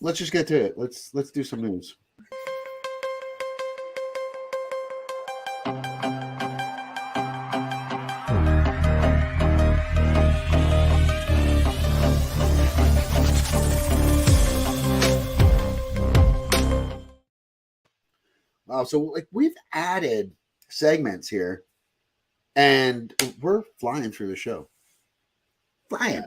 Let's just get to it. Let's do some news. So like we've added segments here, and we're flying through the show. Flying.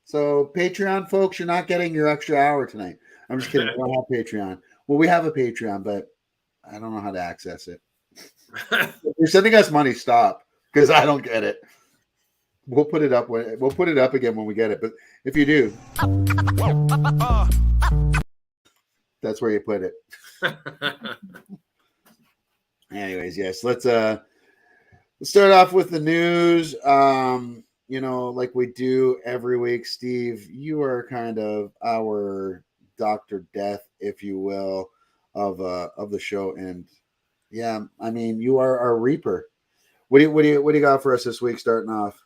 So Patreon folks, you're not getting your extra hour tonight. I'm just kidding. We don't have Patreon. Well, we have a Patreon, but I don't know how to access it. If you're sending us money, stop, because I don't get it. We'll put it up again when we get it. But if you do, that's where you put it. Anyways, yes, let's start off with the news. Like we do every week, Steve, you are kind of our Dr. Death, if you will, of the show. And yeah, I mean, you are our Reaper. What do you got for us this week starting off?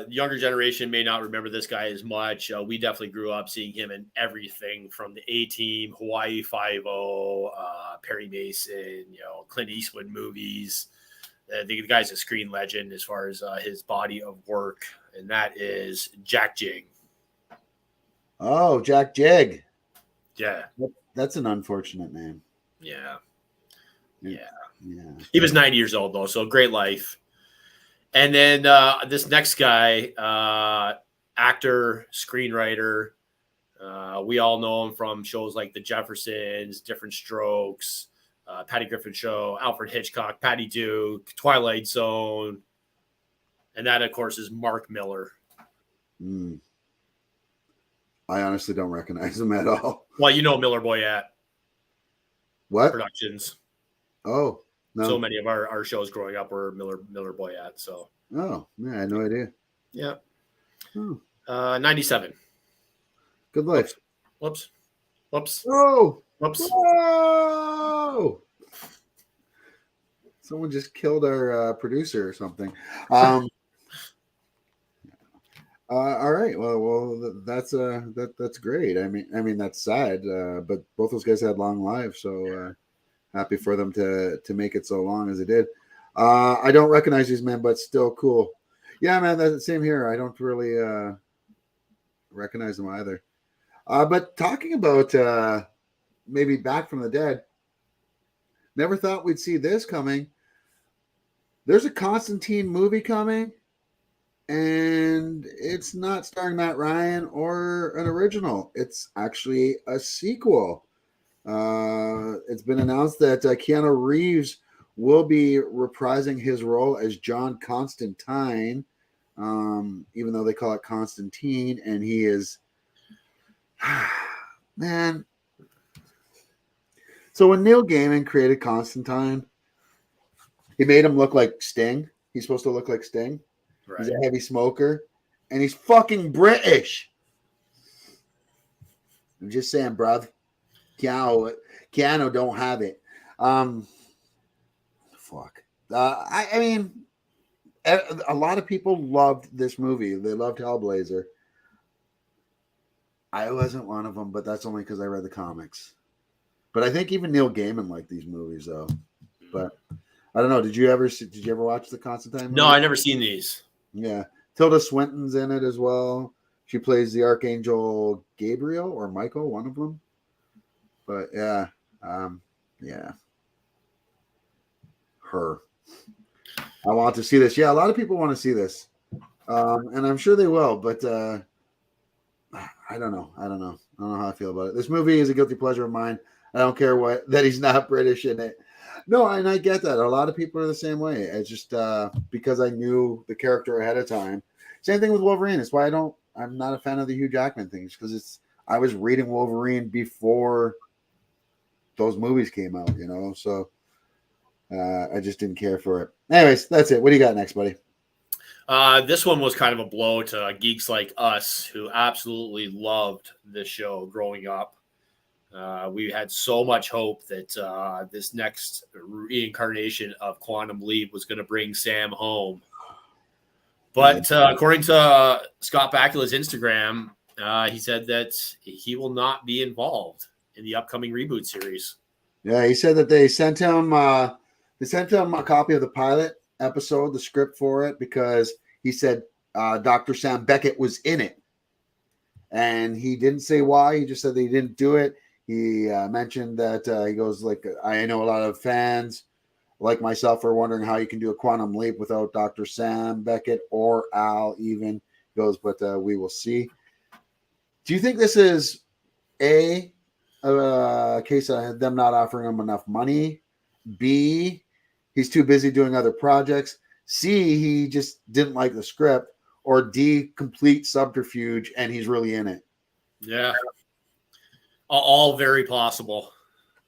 Younger generation may not remember this guy as much. We definitely grew up seeing him in everything from the A-Team, Hawaii Five-0, Perry Mason, Clint Eastwood movies. The guy's a screen legend as far as his body of work, and that is Jack Jig. Oh, Jack Jig. Yeah. That's an unfortunate name. Yeah. Yeah. He was 90 years old, though, so great life. And then this next guy, actor, screenwriter, we all know him from shows like The Jeffersons, Different Strokes, Patty Griffin Show, Alfred Hitchcock, Patty Duke, Twilight Zone. And that, of course, is Mark Miller. I honestly don't recognize him at all. Well, Miller Boyette. What? Productions. Oh. No. So many of our shows growing up were Miller Boyette. So. Oh, yeah, I had no idea. Yeah. Oh. 97. Good life. Whoops. Oh. Whoops. Whoa. Someone just killed our producer or something. All right. Well, that's great. I mean that's sad. But both those guys had long lives, so. Happy for them to make it so long as they did. I don't recognize these men, but still cool. Yeah, man, that's the same here. I don't really recognize them either. But talking about maybe back from the dead, never thought we'd see this coming. There's a Constantine movie coming, and it's not starring Matt Ryan or an original. It's actually a sequel. It's been announced that Keanu Reeves will be reprising his role as John Constantine, even though they call it Constantine, and he is, man. So when Neil Gaiman created Constantine, he made him look like Sting. He's supposed to look like Sting. Right. He's a heavy smoker, and he's fucking British. I'm just saying, bruv. Keanu don't have it. Fuck. I mean, a lot of people loved this movie. They loved Hellblazer. I wasn't one of them, but that's only because I read the comics. But I think even Neil Gaiman liked these movies, though. But I don't know. Did you ever watch the Constantine movie? No, I never seen these. Yeah, Tilda Swinton's in it as well. She plays the Archangel Gabriel or Michael, one of them. But yeah, her. I want to see this. Yeah, a lot of people want to see this, and I'm sure they will. But I don't know. I don't know how I feel about it. This movie is a guilty pleasure of mine. I don't care that he's not British in it. No, and I get that. A lot of people are the same way. It's just because I knew the character ahead of time. Same thing with Wolverine. It's why I'm not a fan of the Hugh Jackman things, because I was reading Wolverine before those movies came out, so I just didn't care for it. Anyways, that's it. What do you got next, buddy? This one was kind of a blow to geeks like us who absolutely loved this show growing up. We had so much hope that this next reincarnation of Quantum Leap was going to bring Sam home. But according to Scott Bakula's Instagram, he said that he will not be involved in the upcoming reboot series. Yeah, he said that they sent him a copy of the pilot episode, the script for it, because he said Dr. Sam Beckett was in it. And he didn't say why. He just said that he didn't do it. He mentioned that he goes, like, I know a lot of fans like myself are wondering how you can do a Quantum Leap without Dr. Sam Beckett or Al even. He goes, but we will see. Do you think this is A, a case of them not offering him enough money? B, he's too busy doing other projects? C, he just didn't like the script? Or D, complete subterfuge and he's really in it? Yeah. All very possible.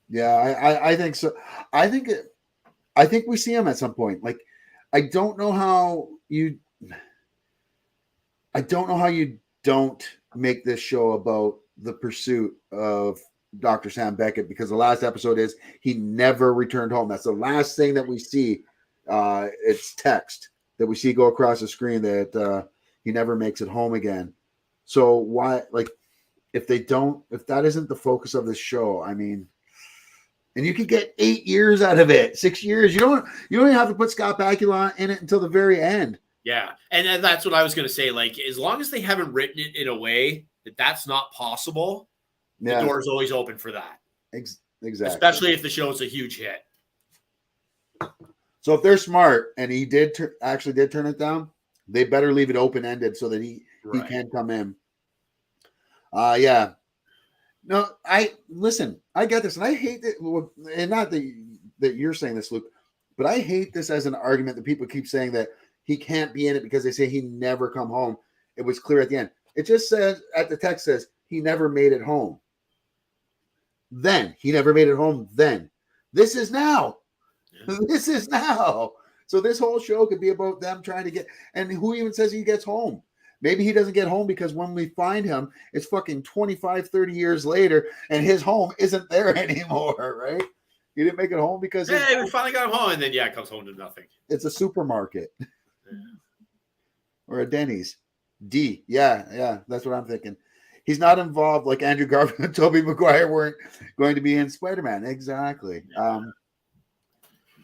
Yeah, I think so. I think we see him at some point. Like, I don't know how you don't make this show about the pursuit of Dr. Sam Beckett, because the last episode is he never returned home. That's the last thing that we see. It's text that we see go across the screen that he never makes it home again. So why, like, if that isn't the focus of this show, I mean, and you could get 8 years out of it, 6 years. You don't even have to put Scott Bakula in it until the very end. Yeah, and that's what I was going to say. Like, as long as they haven't written it in a way that that's not possible, the door's always open for that. Exactly. Especially if the show's a huge hit. So if they're smart and he did actually turn it down, they better leave it open-ended so that he can come in. Yeah. No, I get this, and I hate it. And not that you're saying this, Luke, but I hate this as an argument that people keep saying that he can't be in it because they say he never come home. It was clear at the end. It just says, at the text says, he never made it home. Then. He never made it home then. This is now. Yeah. This is now. So this whole show could be about them trying to get, and who even says he gets home? Maybe he doesn't get home because when we find him, it's fucking 25, 30 years later, and his home isn't there anymore, right? He didn't make it home because... Hey, we finally got him home, and then, it comes home to nothing. It's a supermarket. Or a Denny's. Yeah, that's what I'm thinking. He's not involved like Andrew Garfield and Tobey Maguire weren't going to be in Spider-Man. Exactly. Yeah.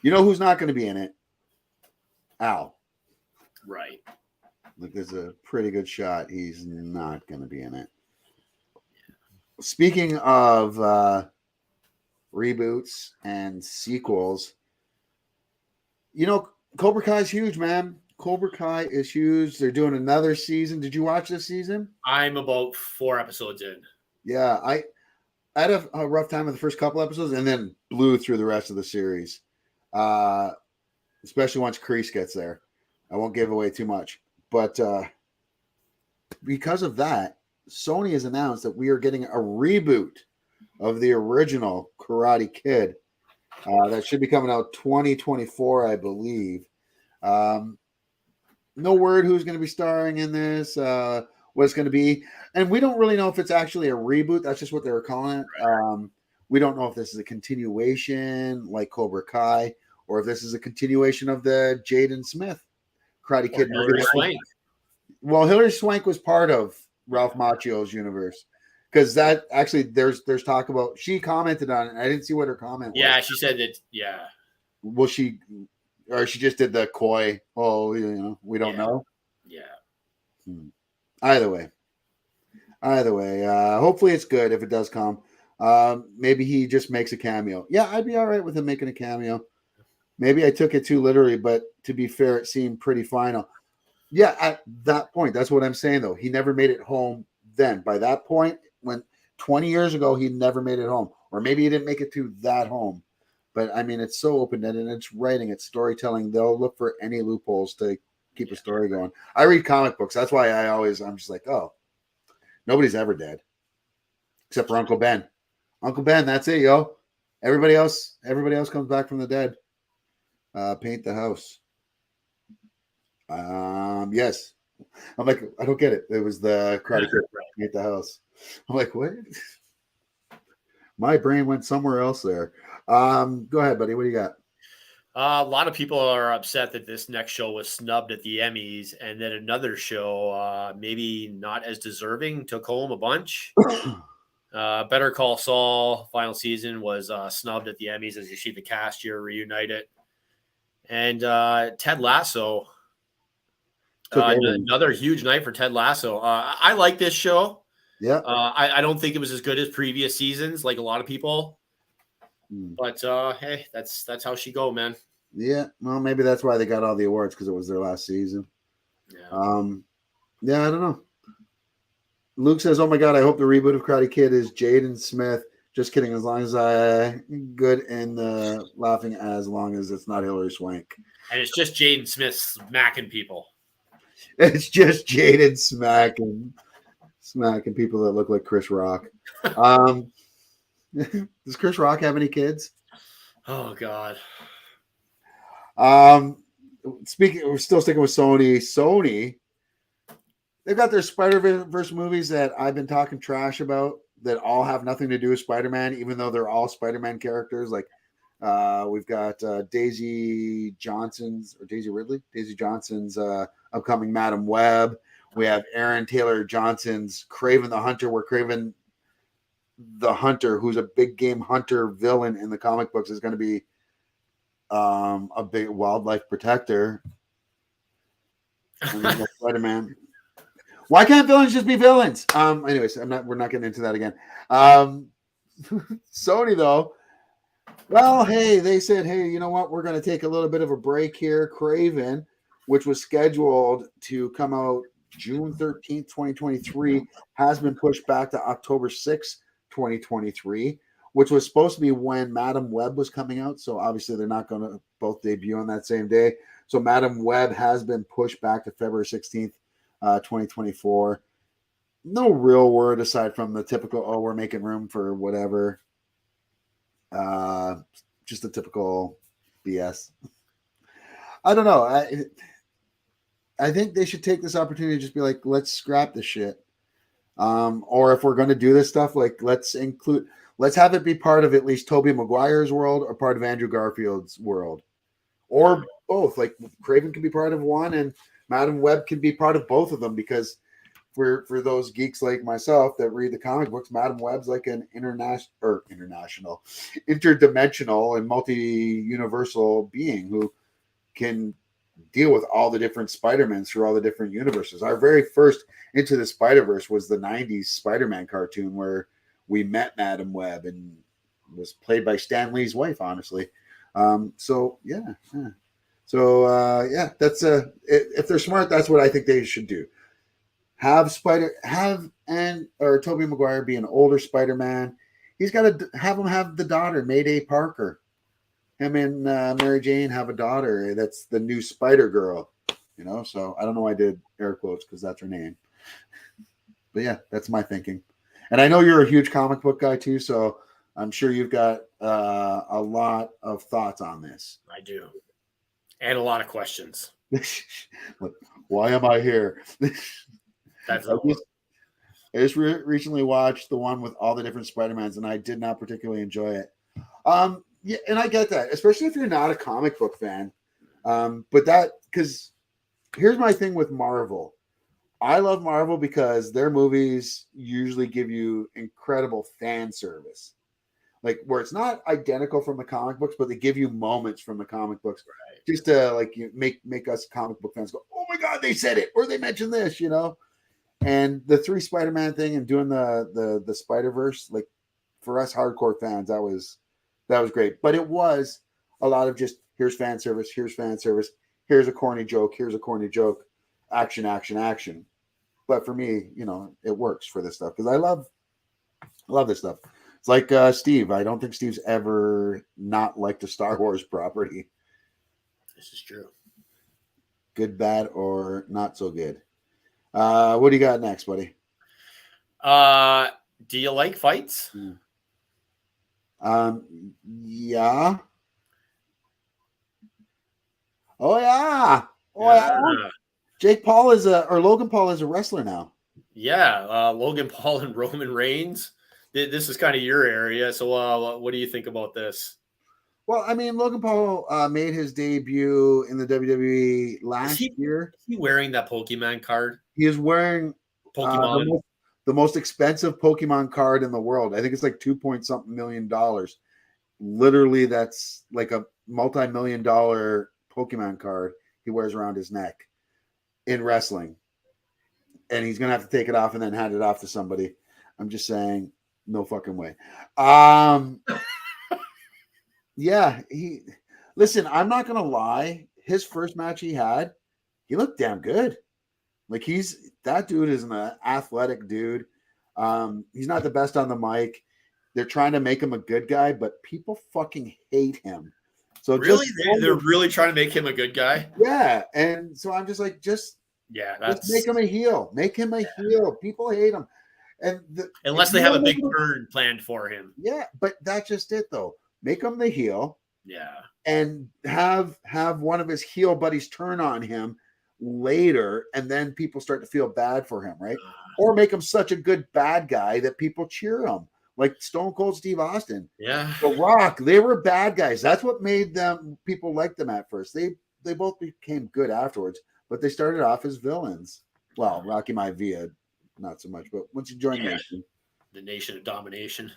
You know who's not going to be in it? Al. Right. Look, there's a pretty good shot. He's not going to be in it. Speaking of reboots and sequels, Cobra Kai is huge, man. Cobra Kai is huge. They're doing another season. Did you watch this season? I'm about 4 episodes in. Yeah, I had a rough time with the first couple episodes and then blew through the rest of the series. Especially once Kreese gets there. I won't give away too much. But because of that, Sony has announced that we are getting a reboot of the original Karate Kid. That should be coming out 2024, I believe. No word who's going to be starring in this, what it's going to be. And we don't really know if it's actually a reboot. That's just what they were calling it. We don't know if this is a continuation like Cobra Kai or if this is a continuation of the Jaden Smith Karate Kid movie. Well, Hilary Swank was part of Ralph Macchio's universe. Because that actually, there's talk about, she commented on it. I didn't see what her comment was. Yeah, she said that, yeah. Well, she just did the coy, we don't know. Yeah. Either way, hopefully it's good if it does come. Maybe he just makes a cameo. Yeah, I'd be all right with him making a cameo. Maybe I took it too literally, but to be fair, it seemed pretty final. Yeah, at that point, that's what I'm saying, though. He never made it home then. By that point, when 20 years ago, he never made it home. Or maybe he didn't make it to that home. But, I mean, it's so open-ended, and it's writing, it's storytelling. They'll look for any loopholes to keep a story going. I read comic books. That's why I'm just like, oh, nobody's ever dead. Except for Uncle Ben. Uncle Ben, that's it, yo. Everybody else comes back from the dead. Paint the house. Yes. I'm like, I don't get it. It was the Karate Kid Paint the house. I'm like, what? My brain went somewhere else there. Go ahead, buddy. What do you got? A lot of people are upset that this next show was snubbed at the Emmys, and then another show, maybe not as deserving, took home a bunch. Better Call Saul final season was snubbed at the Emmys, as you see the cast here reunited. And Ted Lasso, another huge night for Ted Lasso. I like this show. Yeah. I don't think it was as good as previous seasons, like a lot of people. But hey, that's how she go, man. Yeah. Well, maybe that's why they got all the awards, because it was their last season. Yeah. Yeah, I don't know. Luke says, "Oh my God, I hope the reboot of Karate Kid is Jaden Smith." Just kidding. As long as good and laughing, as long as it's not Hilary Swank. And it's just Jaden Smith smacking people. It's just Jaden smacking people that look like Chris Rock. Does Chris Rock have any kids? Oh God. We're still sticking with Sony. Sony, they've got their Spider-Verse movies that I've been talking trash about that all have nothing to do with Spider-Man, even though they're all Spider-Man characters. Like we've got Daisy Johnson's upcoming Madam Web. We have Aaron Taylor Johnson's Kraven the Hunter, where Kraven the Hunter, who's a big game hunter villain in the comic books, is going to be a big wildlife protector. Spider-Man. Why can't villains just be villains? Anyways, we're not getting into that again. Sony though, well, hey, they said, hey, you know what? We're going to take a little bit of a break here. Kraven, which was scheduled to come out June 13th, 2023, has been pushed back to October 6th, 2023, which was supposed to be when Madam Web was coming out. So obviously they're not going to both debut on that same day. So Madam Web has been pushed back to February 16th, 2024. No real word aside from the typical, oh, we're making room for whatever. Just the typical BS. I don't know. I think they should take this opportunity to just be like, let's scrap the shit. Or if we're going to do this stuff, like let's have it be part of at least Tobey Maguire's world or part of Andrew Garfield's world, or both. Like Kraven can be part of one and Madam Web can be part of both of them, because for those geeks like myself that read the comic books, Madam Web's like an interdimensional and multi-universal being who can deal with all the different Spider-Mans through all the different universes. Our very first Into the Spider-Verse was the 90s Spider-Man cartoon where we met Madam Web, and was played by Stan Lee's wife, honestly. So that's if they're smart, that's what I think they should do. Have Tobey Maguire be an older Spider-Man. He's got to have him have the daughter, Mayday Parker. Him and Mary Jane have a daughter. That's the new Spider-Girl, So I don't know why I did air quotes because that's her name. But yeah, that's my thinking. And I know you're a huge comic book guy too, so I'm sure you've got a lot of thoughts on this. I do. And a lot of questions. Why am I here? That's I just recently watched the one with all the different Spider-Mans, and I did not particularly enjoy it. Yeah, and I get that, especially if you're not a comic book fan. Because here's my thing with Marvel. I love Marvel because their movies usually give you incredible fan service. Like where it's not identical from the comic books, but they give you moments from the comic books, right? Just to make us comic book fans go, oh my God, they said it, or they mentioned this, And the 3 Spider-Man thing and doing the Spider-Verse, like for us hardcore fans, that was great. But it was a lot of just here's fan service, here's a corny joke, action. But for me, it works for this stuff because I love this stuff. It's like Steve. I don't think Steve's ever not liked a Star Wars property. This is true. Good, bad, or not so good. What do you got next, buddy? Do you like fights? Yeah. Oh yeah. Logan Paul is a wrestler now. Yeah, Logan Paul and Roman Reigns. This is kind of your area. So what do you think about this? Well, I mean, Logan Paul made his debut in the WWE last year. Is he wearing that Pokemon card? He is wearing Pokemon. The most expensive Pokemon card in the world. I think it's like $2.something million. Literally, that's like a multi-million-dollar Pokemon card he wears around his neck in wrestling. And he's going to have to take it off and then hand it off to somebody. I'm just saying, no fucking way. Yeah, listen, I'm not going to lie. His first match he had, he looked damn good. Like that dude is an athletic dude. He's not the best on the mic. They're trying to make him a good guy, but people fucking hate him. So really, they're really trying to make him a good guy. Yeah, and so I'm just like, just make him a heel. Make him a heel. People hate him. And unless they have a big turn planned for him. Yeah, but that's just it though. Make him the heel. Yeah. And have one of his heel buddies turn on him later, and then people start to feel bad for him, right? Or make him such a good bad guy that people cheer him, like Stone Cold Steve Austin. Yeah. The Rock, they were bad guys. That's what made them people like them at first. They both became good afterwards, but they started off as villains. Well, Rocky Maivia, not so much, but once you join Nation, the Nation of Domination.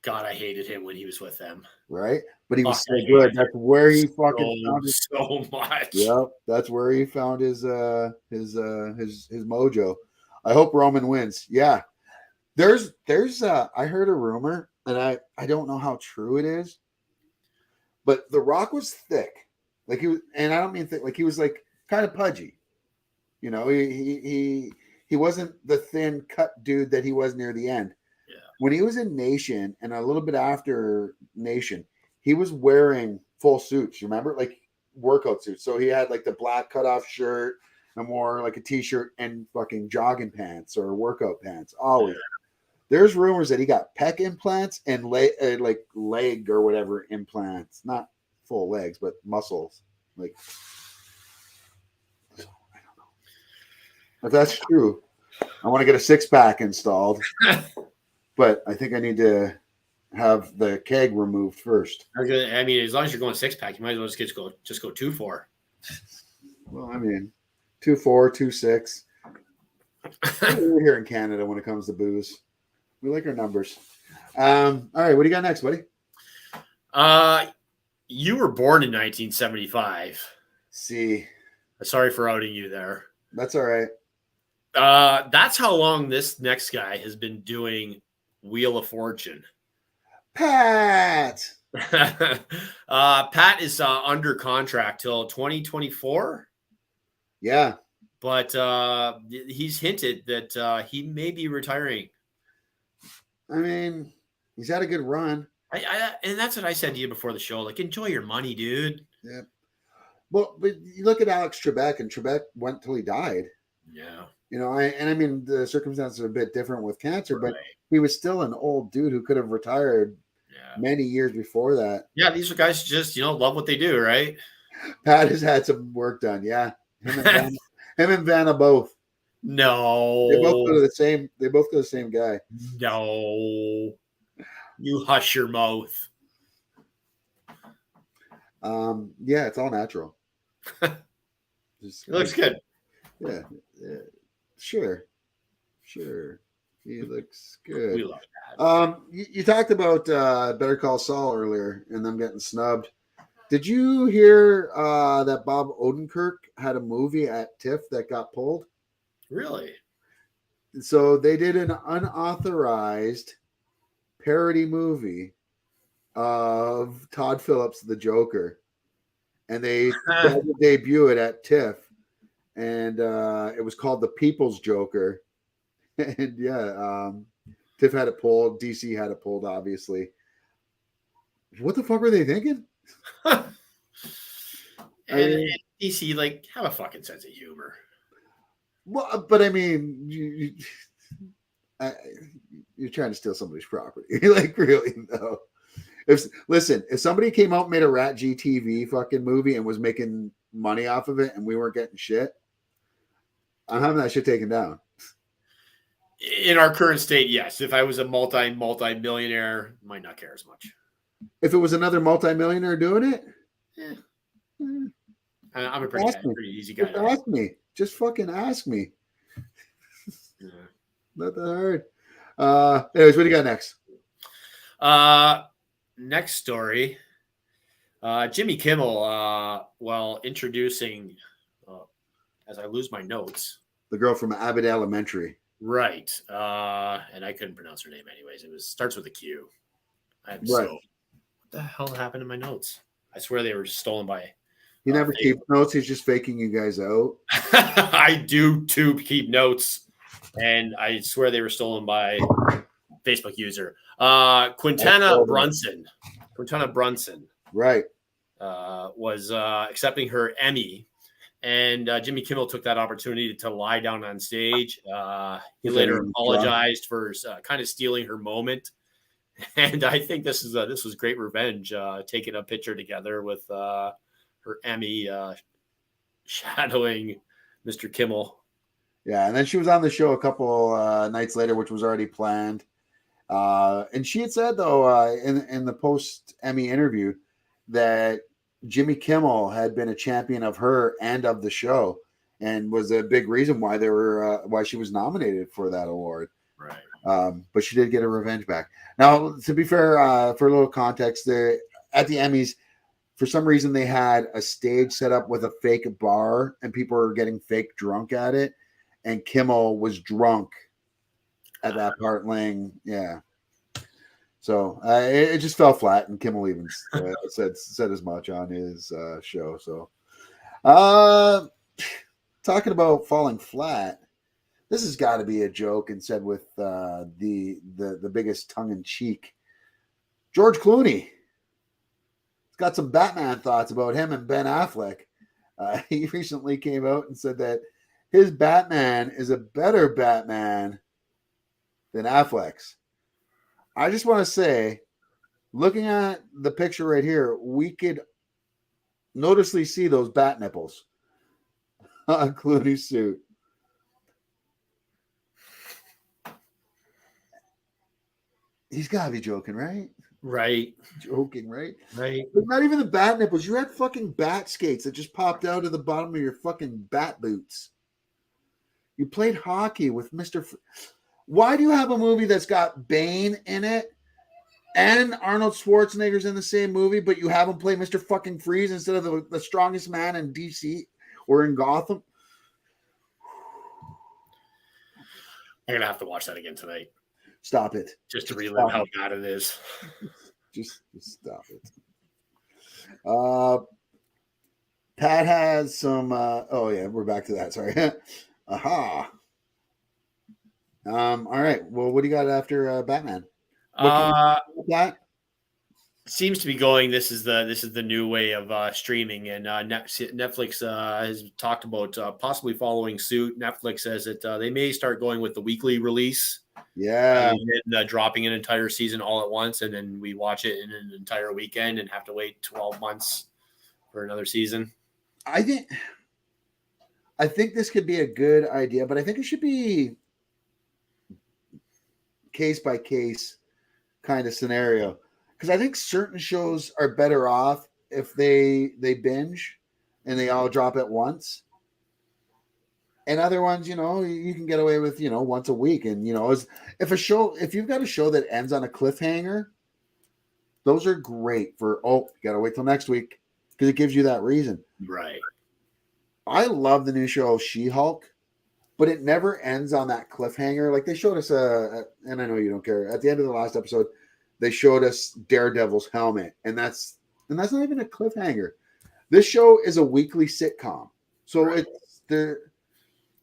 God, I hated him when he was with them. Right? But he was so good. That's where he fucking found his, so much. Yep, that's where he found his mojo. I hope Roman wins. Yeah. There's I heard a rumor, and I don't know how true it is, but The Rock was thick. Like he was, and I don't mean thick, like he was like kind of pudgy. You know, he wasn't the thin cut dude that he was near the end. Yeah. When he was in Nation and a little bit after Nation, he was wearing full suits. You remember, like workout suits. So he had like the black cutoff shirt and more like a t-shirt and fucking jogging pants or workout pants. Always. Yeah. There's rumors that he got pec implants and like leg or whatever implants, not full legs, but muscles. Like, I don't know if that's true. I want to get a 6-pack installed, but I think I need to have the keg removed first. I mean, as long as you're going 6-pack, you might as well just go 2-4. Well, I mean, 2-4, 2-6. We're here in Canada when it comes to booze. We like our numbers. All right, what do you got next, buddy? You were born in 1975. See. Sorry for outing you there. That's all right. That's how long this next guy has been doing Wheel of Fortune. Pat. Pat is under contract till 2024. Yeah. But he's hinted that he may be retiring. I mean, he's had a good run. And that's what I said to you before the show. Like, enjoy your money, dude. Yeah. Well, but you look at Alex Trebek, and Trebek went till he died. Yeah. You know, I mean, the circumstances are a bit different with cancer, but he was still an old dude who could have retired many years before that. Yeah, these are guys who just, love what they do, right? Pat has had some work done. Yeah. Him and Vanna both. No. They both go to the same guy. No. You hush your mouth. Yeah, it's all natural. It looks good. Yeah. Sure. He looks good. We love that. You talked about Better Call Saul earlier and them getting snubbed. Did you hear that Bob Odenkirk had a movie at TIFF that got pulled? Really? So they did an unauthorized parody movie of Todd Phillips, the Joker, and they tried to debut it at TIFF, and it was called The People's Joker. And TIFF had it pulled. DC had it pulled, obviously. What the fuck were they thinking? And DC, like, have a fucking sense of humor. Well, but I mean, you're trying to steal somebody's property. Like, really, though. If somebody came out and made a RatG TV fucking movie and was making money off of it and we weren't getting shit, I'm having that shit taken down. In our current state, yes. If I was a multi-millionaire, might not care as much. If it was another multi-millionaire doing it, I'm a pretty easy guy. Ask me. Just fucking ask me. Yeah. Not that hard. Anyways, what do you got next? Next story. Jimmy Kimmel, while introducing, as I lose my notes, the girl from Abbott Elementary. Right. And I couldn't pronounce her name anyways. It starts with a Q. What the hell happened to my notes? I swear they were stolen by. He never keeps notes. He's just faking you guys out. I do too keep notes, and I swear they were stolen by Facebook user. Quintana Brunson. Right. Was accepting her Emmy And Jimmy Kimmel took that opportunity to lie down on stage. He later apologized for kind of stealing her moment. And I think this was great revenge, taking a picture together with her Emmy shadowing Mr. Kimmel. Yeah, and then she was on the show a couple nights later, which was already planned. And she had said, though, in the post-Emmy interview that Jimmy Kimmel had been a champion of her and of the show, and was a big reason why why she was nominated for that award. Right. But she did get her revenge back. Now, to be fair, for a little context, at the Emmys, for some reason, they had a stage set up with a fake bar, and people were getting fake drunk at it. And Kimmel was drunk at that part, yeah. So it just fell flat, and Kimmel even said as much on his show. So, talking about falling flat, this has got to be a joke, and said with the biggest tongue in cheek. George Clooney. He's got some Batman thoughts about him and Ben Affleck. He recently came out and said that his Batman is a better Batman than Affleck's. I just want to say, looking at the picture right here, we could noticeably see those bat nipples on Clooney's suit. He's got to be joking, right? Right. Joking, right? Right. But not even the bat nipples. You had fucking bat skates that just popped out of the bottom of your fucking bat boots. You played hockey with Mr. Why do you have a movie that's got Bane in it and Arnold Schwarzenegger's in the same movie, but you have him play Mr. fucking Freeze instead of the strongest man in DC or in Gotham? I'm going to have to watch that again tonight. Stop it. Just to relive how bad it is. Just stop it. Pat has some oh yeah, we're back to that. Sorry. Aha. All right. Well, what do you got after Batman? That seems to be going. This is the new way of streaming, and Netflix has talked about possibly following suit. Netflix says that they may start going with the weekly release. Yeah, and dropping an entire season all at once, and then we watch it in an entire weekend and have to wait 12 months for another season. I think this could be a good idea, but I think it should be case by case kind of scenario, because I think certain shows are better off if they binge and they all drop at once, and other ones, you can get away with once a week. And if you've got a show that ends on a cliffhanger, those are great for you gotta wait till next week, because it gives you that reason. Right. I love the new show She-Hulk, but it never ends on that cliffhanger. Like they showed us and I know you don't care. At the end of the last episode, they showed us Daredevil's helmet, and that's not even a cliffhanger. This show is a weekly sitcom, so right. They're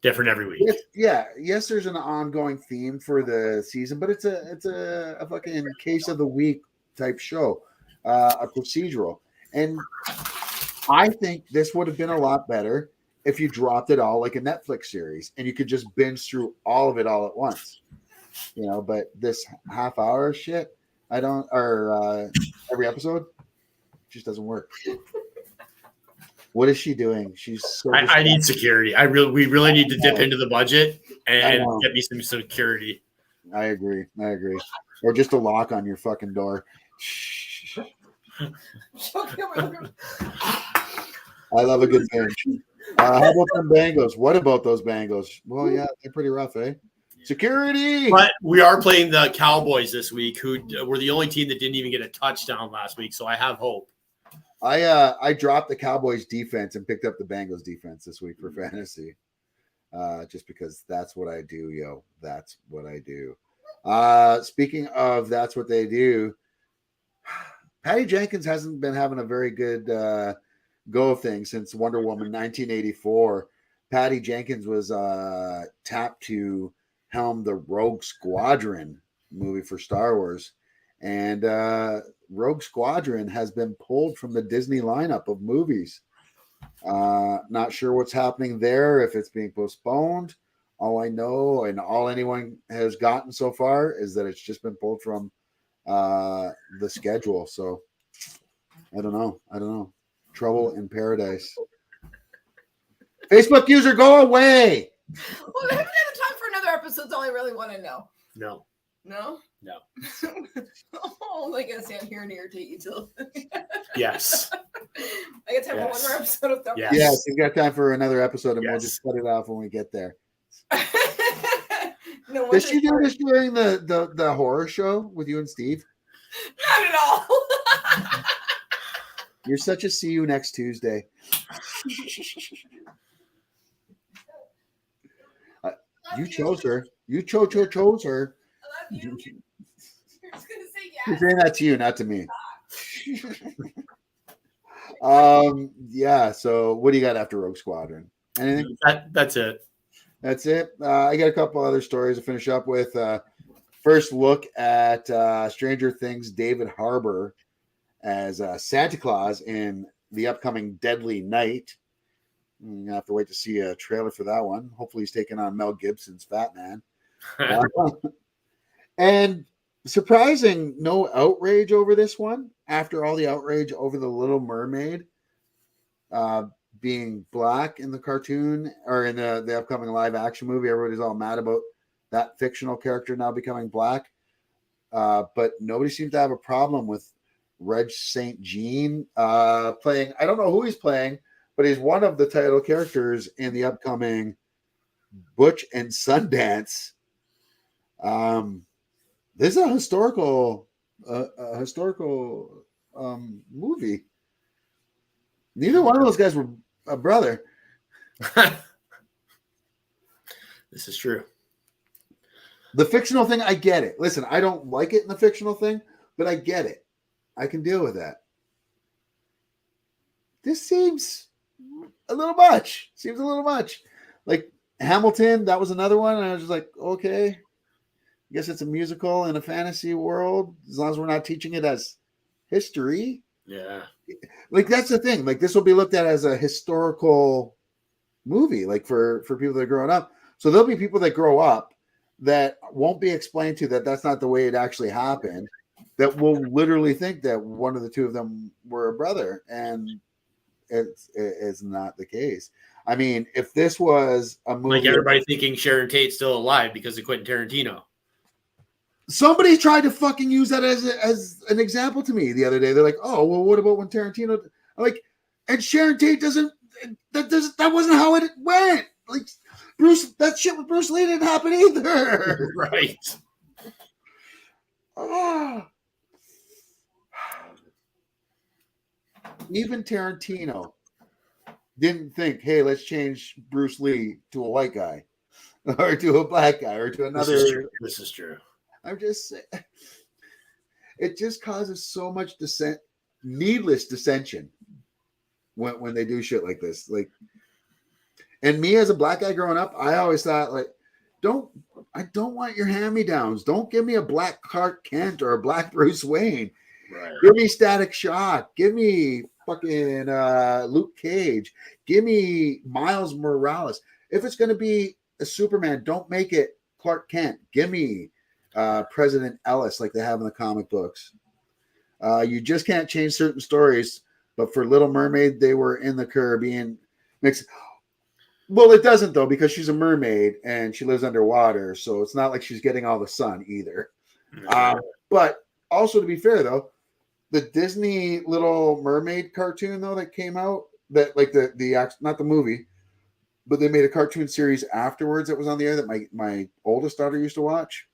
different every week. Yes, there's an ongoing theme for the season, but it's a fucking case of the week type show, a procedural, and I think this would have been a lot better if you dropped it all like a Netflix series and you could just binge through all of it all at once, but this half hour shit, every episode just doesn't work. What is she doing? She's so I need security. We really need to dip into the budget and get me some security. I agree. Or just a lock on your fucking door. I love a good binge. How about them Bengals? What about those Bengals? Well, yeah, they're pretty rough, eh? Security! But we are playing the Cowboys this week, who were the only team that didn't even get a touchdown last week, so I have hope. I dropped the Cowboys defense and picked up the Bengals defense this week for fantasy. Just because that's what I do, yo. That's what I do. Speaking of that's what they do, Patty Jenkins hasn't been having a very good go of things since Wonder Woman 1984. Patty Jenkins was tapped to helm the Rogue Squadron movie for Star Wars. And Rogue Squadron has been pulled from the Disney lineup of movies Not sure what's happening there, if it's being postponed. All I know and all anyone has gotten so far is that it's just been pulled from the schedule. So I don't know. Trouble in paradise. Facebook user, go away. Well, we haven't had the time for another episode. That's all I really want to know. No. No? No. Oh, I gotta stand here and irritate you till. Yes. I got time for one more episode of Thumbs. Yes. Yes, we've got time for another episode, and we'll Yes. just cut it off when we get there. No, Did she do this during the horror show with you and Steve? Not at all. You're such a see you next Tuesday. You chose her. You chose her. I love you. You're just gonna say You're yes. saying that to you, not to me. Yeah. So, what do you got after Rogue Squadron? Anything? That's it. That's it. I got a couple other stories to finish up with. First look at Stranger Things' David Harbour as Santa Claus in the upcoming Deadly Night. You have to wait to see a trailer for that one. Hopefully, he's taking on Mel Gibson's Fat Man. And surprising, no outrage over this one after all the outrage over the Little Mermaid being black in the cartoon or in the upcoming live action movie. Everybody's all mad about that fictional character now becoming black. But nobody seems to have a problem with Reg St. Jean playing. I don't know who he's playing, but he's one of the title characters in the upcoming Butch and Sundance. This is a historical movie. Neither one of those guys were a brother. This is true. The fictional thing, I get it. Listen, I don't like it in the fictional thing, but I get it. I can deal with that. This seems a little much. Seems a little much. Like Hamilton, that was another one. And I was just like, okay, I guess it's a musical in a fantasy world, as long as we're not teaching it as history. Yeah. Like that's the thing. Like this will be looked at as a historical movie, like for people that are growing up. So there'll be people that grow up that won't be explained to that that's not the way it actually happened, that will literally think that one of the two of them were a brother, and it's not the case. I mean, if this was a movie, Like everybody thinking Sharon Tate's still alive because of Quentin Tarantino. somebody tried to fucking use that as an example to me the other day. They're like, "Oh, well, what about when Tarantino?" I'm like, and Sharon Tate that wasn't how it went. Like that shit with Bruce Lee didn't happen either. Right. Even Tarantino didn't think, "Hey, let's change Bruce Lee to a white guy, or to a black guy, or to another." This is true. I'm just saying, it just causes so much needless dissension when they do shit like this. Like, and me as a black guy growing up, I always thought, like, I don't want your hand-me-downs. Don't give me a black Clark Kent or a black Bruce Wayne. Right. Give me Static Shock. Give me fucking Luke Cage. Give me Miles Morales. If it's going to be a Superman, don't make it Clark Kent. Give me President Ellis like they have in the comic books. You just can't change certain stories. But for Little Mermaid, they were in the Caribbean mix. Well, it doesn't though, because she's a mermaid and she lives underwater, so it's not like she's getting all the sun either. But also, to be fair though, the Disney Little Mermaid cartoon though that came out, that like the not the movie, but they made a cartoon series afterwards that was on the air that my oldest daughter used to watch.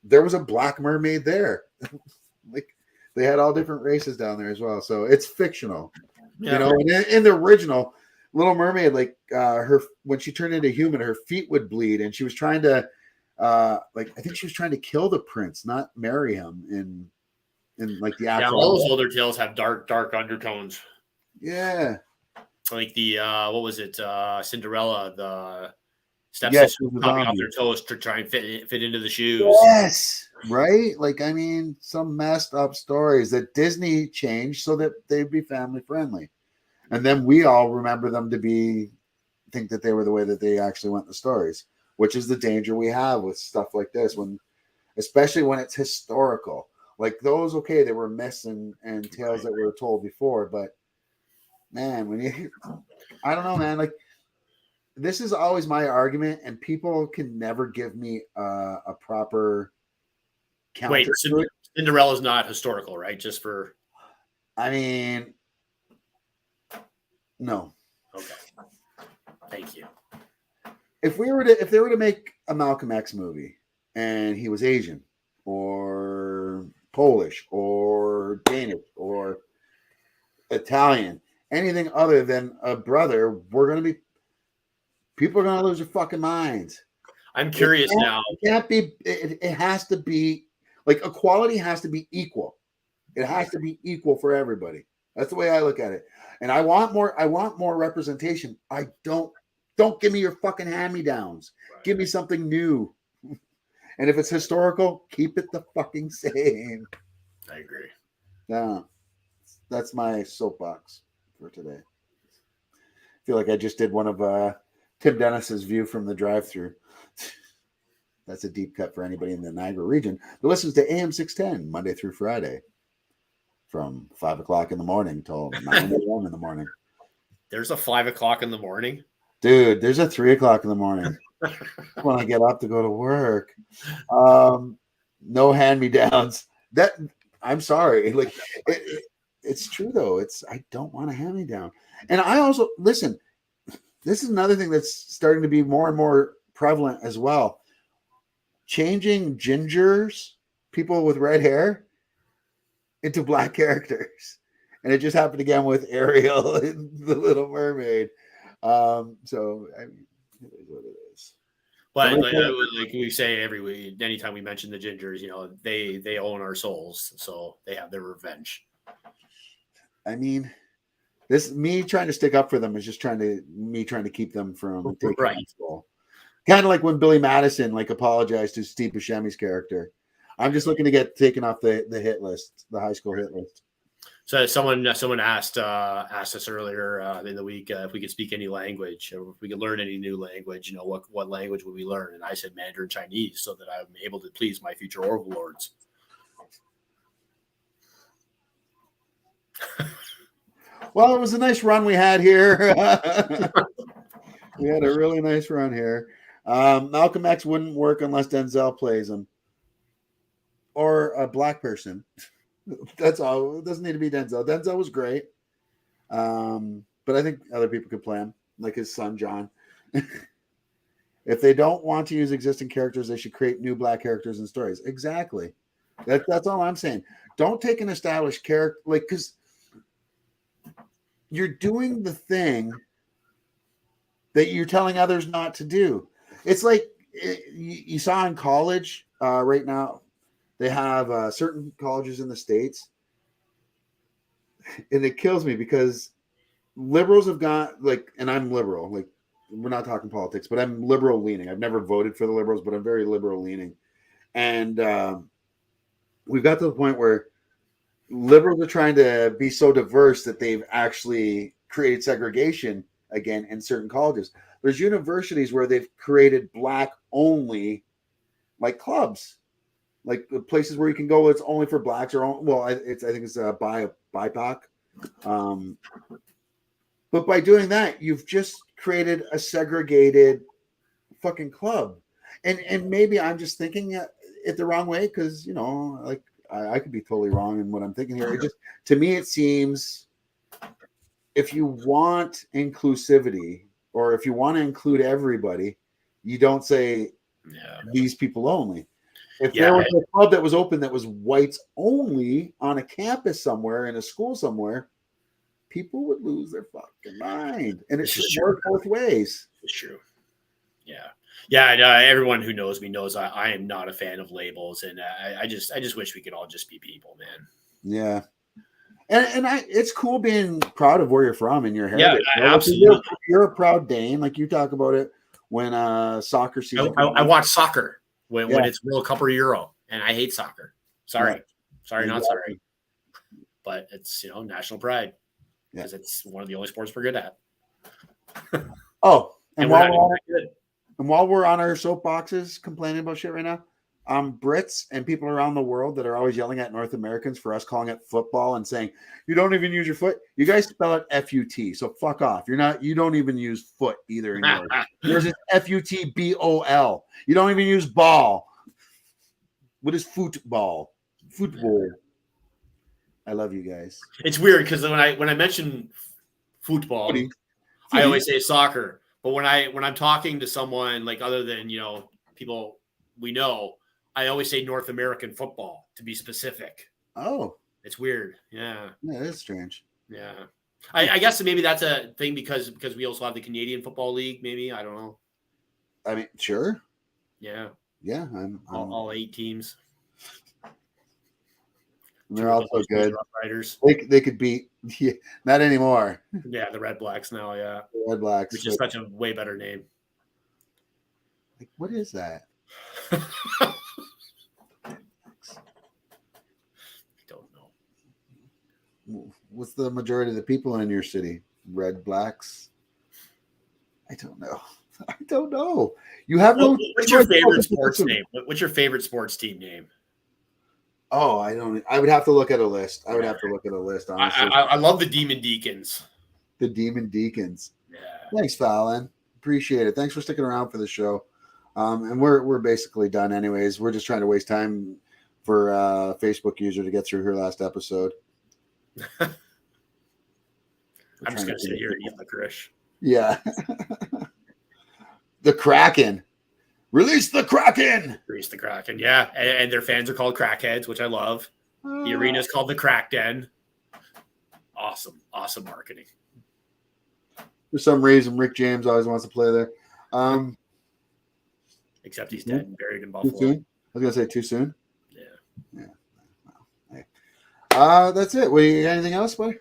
There was a black mermaid there. Like they had all different races down there as well. So it's fictional, you know. And in the original Little Mermaid, like her when she turned into human, her feet would bleed, and she was trying to I think she was trying to kill the prince, not marry him. In like the actual, all those older tales have dark undertones. Yeah. Like the what was it? Cinderella, the stepsister popping off their toes to try and fit into the shoes. Yes, right. Like I mean, some messed up stories that Disney changed so that they'd be family friendly. And then we all remember them to think that they were the way that they actually went in the stories, which is the danger we have with stuff like this, especially when it's historical. Like those, okay, they were myths and tales that were told before, but man, I don't know, man, like this is always my argument, and people can never give me a proper counter. Wait, Cinderella's not historical, right? Just for, I mean, no. Okay. Thank you. If they were to make a Malcolm X movie and he was Asian or Polish or Danish or Italian, anything other than a brother, people are gonna lose their fucking minds. I'm curious now. It can't be. It has to be like equality has to be equal. It has to be equal for everybody. That's the way I look at it. And I want more representation. I don't give me your fucking hand-me-downs. Right. Give me something new. And if it's historical, keep it the fucking same. I agree. Yeah. That's my soapbox for today. I feel like I just did one of Tim Dennis's View from the Drive-Thru. That's a deep cut for anybody in the Niagara region that listens to AM 610 Monday through Friday from 5 o'clock in the morning till 9 a.m. in the morning. There's a 5 o'clock in the morning? Dude, there's a 3 o'clock in the morning when I get up to go to work. No hand-me-downs. I'm sorry. Like it's true though. I don't want a hand-me-down. And I also listen, this is another thing that's starting to be more and more prevalent as well. Changing gingers, people with red hair, into black characters. And it just happened again with Ariel in The Little Mermaid. So I mean, it is what it is. But like we say every week, anytime we mention the gingers, they own our souls, so they have their revenge. I mean, me trying to stick up for them is just trying to keep them from taking control. Kind of like when Billy Madison apologized to Steve Buscemi's character. I'm just looking to get taken off the hit list, the high school hit list. So someone asked us earlier in the week if we could speak any language, or if we could learn any new language. What language would we learn? And I said Mandarin Chinese, so that I'm able to please my future overlords. Well, it was a nice run we had here. We had a really nice run here. Malcolm X wouldn't work unless Denzel plays him. Or a black person. That's all. It doesn't need to be Denzel. Denzel was great. But I think other people could play him, like his son, John. If they don't want to use existing characters, they should create new black characters and stories. Exactly. That's all I'm saying. Don't take an established character, because you're doing the thing that you're telling others not to do. It's like you saw in college right now. They have certain colleges in the States, and it kills me because liberals have got and I'm liberal. We're not talking politics, but I'm liberal leaning. I've never voted for the liberals, but I'm very liberal leaning. And we've got to the point where liberals are trying to be so diverse that they've actually created segregation again in certain colleges. There's universities where they've created black only clubs. The places where you can go, it's only for blacks or I think it's BIPOC. But by doing that, you've just created a segregated fucking club. And maybe I'm just thinking it the wrong way because I could be totally wrong in what I'm thinking here. To me, it seems if you want inclusivity or if you want to include everybody, you don't say these people only. If there was a club that was open that was whites only on a campus somewhere in a school somewhere, people would lose their fucking mind. And it should work both ways. It's true. Yeah. Yeah. Everyone who knows me knows I am not a fan of labels. And I just wish we could all just be people, man. Yeah. And it's cool being proud of where you're from and your heritage. Yeah, absolutely. You're a proud Dane. You talk about it when soccer season. I watch soccer. When it's World Cup or Euro, and I hate soccer. Sorry, not sorry, but it's national pride. because it's one of the only sports we're good at. Oh, And we're not even that good. and while we're on our soapboxes complaining about shit right now, Brits and people around the world that are always yelling at North Americans for us calling it football and saying you don't even use your foot. You guys spell it F-U-T, so fuck off. You don't even use foot either in yours. Yours is F-U-T-B-O-L. You don't even use ball. What is football? Football. I love you guys. It's weird because when I mention football, I always say soccer. But when I'm talking to someone like other than people we know, I always say North American football to be specific. Oh, it's weird. Yeah, it is strange. Yeah, I guess maybe that's a thing because we also have the Canadian Football League. Maybe I don't know. I mean, sure. Yeah. I'm all 8 teams. They're also good. They could beat. Yeah, not anymore. Yeah, the Red Blacks now. Yeah, the Red Blacks, which is such a way better name. Like, what is that? I don't know. What's the majority of the people in your city? Red Blacks? I don't know. I don't know. You have no. What's your favorite sports name? What's your favorite sports team name? Oh, I don't. I would have to look at a list. Honestly, I love the Demon Deacons. The Demon Deacons. Yeah. Thanks, Fallon. Appreciate it. Thanks for sticking around for the show. And we're basically done, anyways. We're just trying to waste time for a Facebook user to get through her last episode. I'm just gonna sit here and eat licorice. Yeah. The Kraken. Release the Kraken. Release the Kraken. Yeah. And their fans are called crackheads, which I love. The arena is called the Crack Den. Awesome. Awesome marketing. For some reason, Rick James always wants to play there. Except he's dead and buried in Buffalo. Too soon? I was going to say too soon. Yeah. Hey. That's it. Anything else, buddy?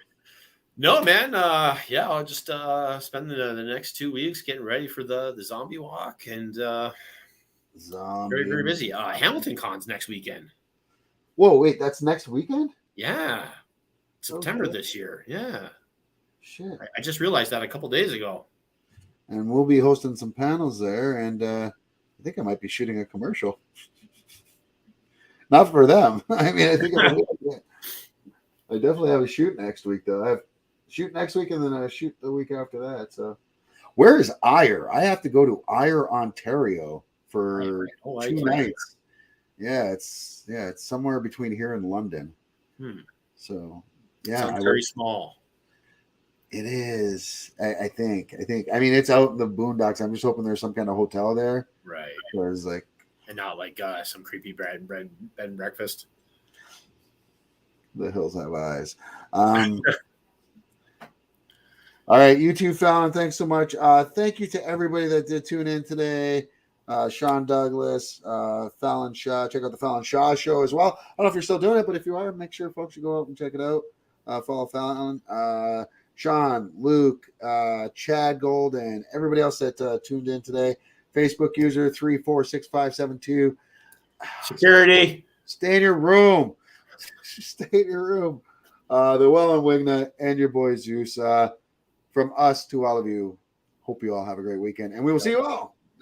No, man. I'll just spend the next 2 weeks getting ready for the zombie walk and very, very busy. Hamilton Con's next weekend. Whoa, wait, that's next weekend? Yeah. September this year. Yeah. Shit. I just realized that a couple days ago. And we'll be hosting some panels there, and I think I might be shooting a commercial. Not for them. I mean, I think I definitely have a shoot next week, though. I have shoot next week, and then I shoot the week after that. So, where is Ayr? I have to go to Ayr, Ontario for 2 nights. Yeah, it's somewhere between here and London. So, yeah, sounds very small. It is. I think. I mean, it's out in the boondocks. I'm just hoping there's some kind of hotel there, right? Whereas, like, and not like some creepy bed and breakfast. The hills have eyes. All right, you too, Fallon. Thanks so much. Thank you to everybody that did tune in today. Sean Douglas, Fallon Shaw. Check out the Fallon Shaw show as well. I don't know if you're still doing it, but if you are, make sure folks should go out and check it out. Follow Fallon. Sean, Luke, Chad Gold, and everybody else that tuned in today. Facebook user 346572. Security. Stay in your room. Stay in your room. The Wellandwingnut and your boy Zeus. From us to all of you, hope you all have a great weekend, and we will see you all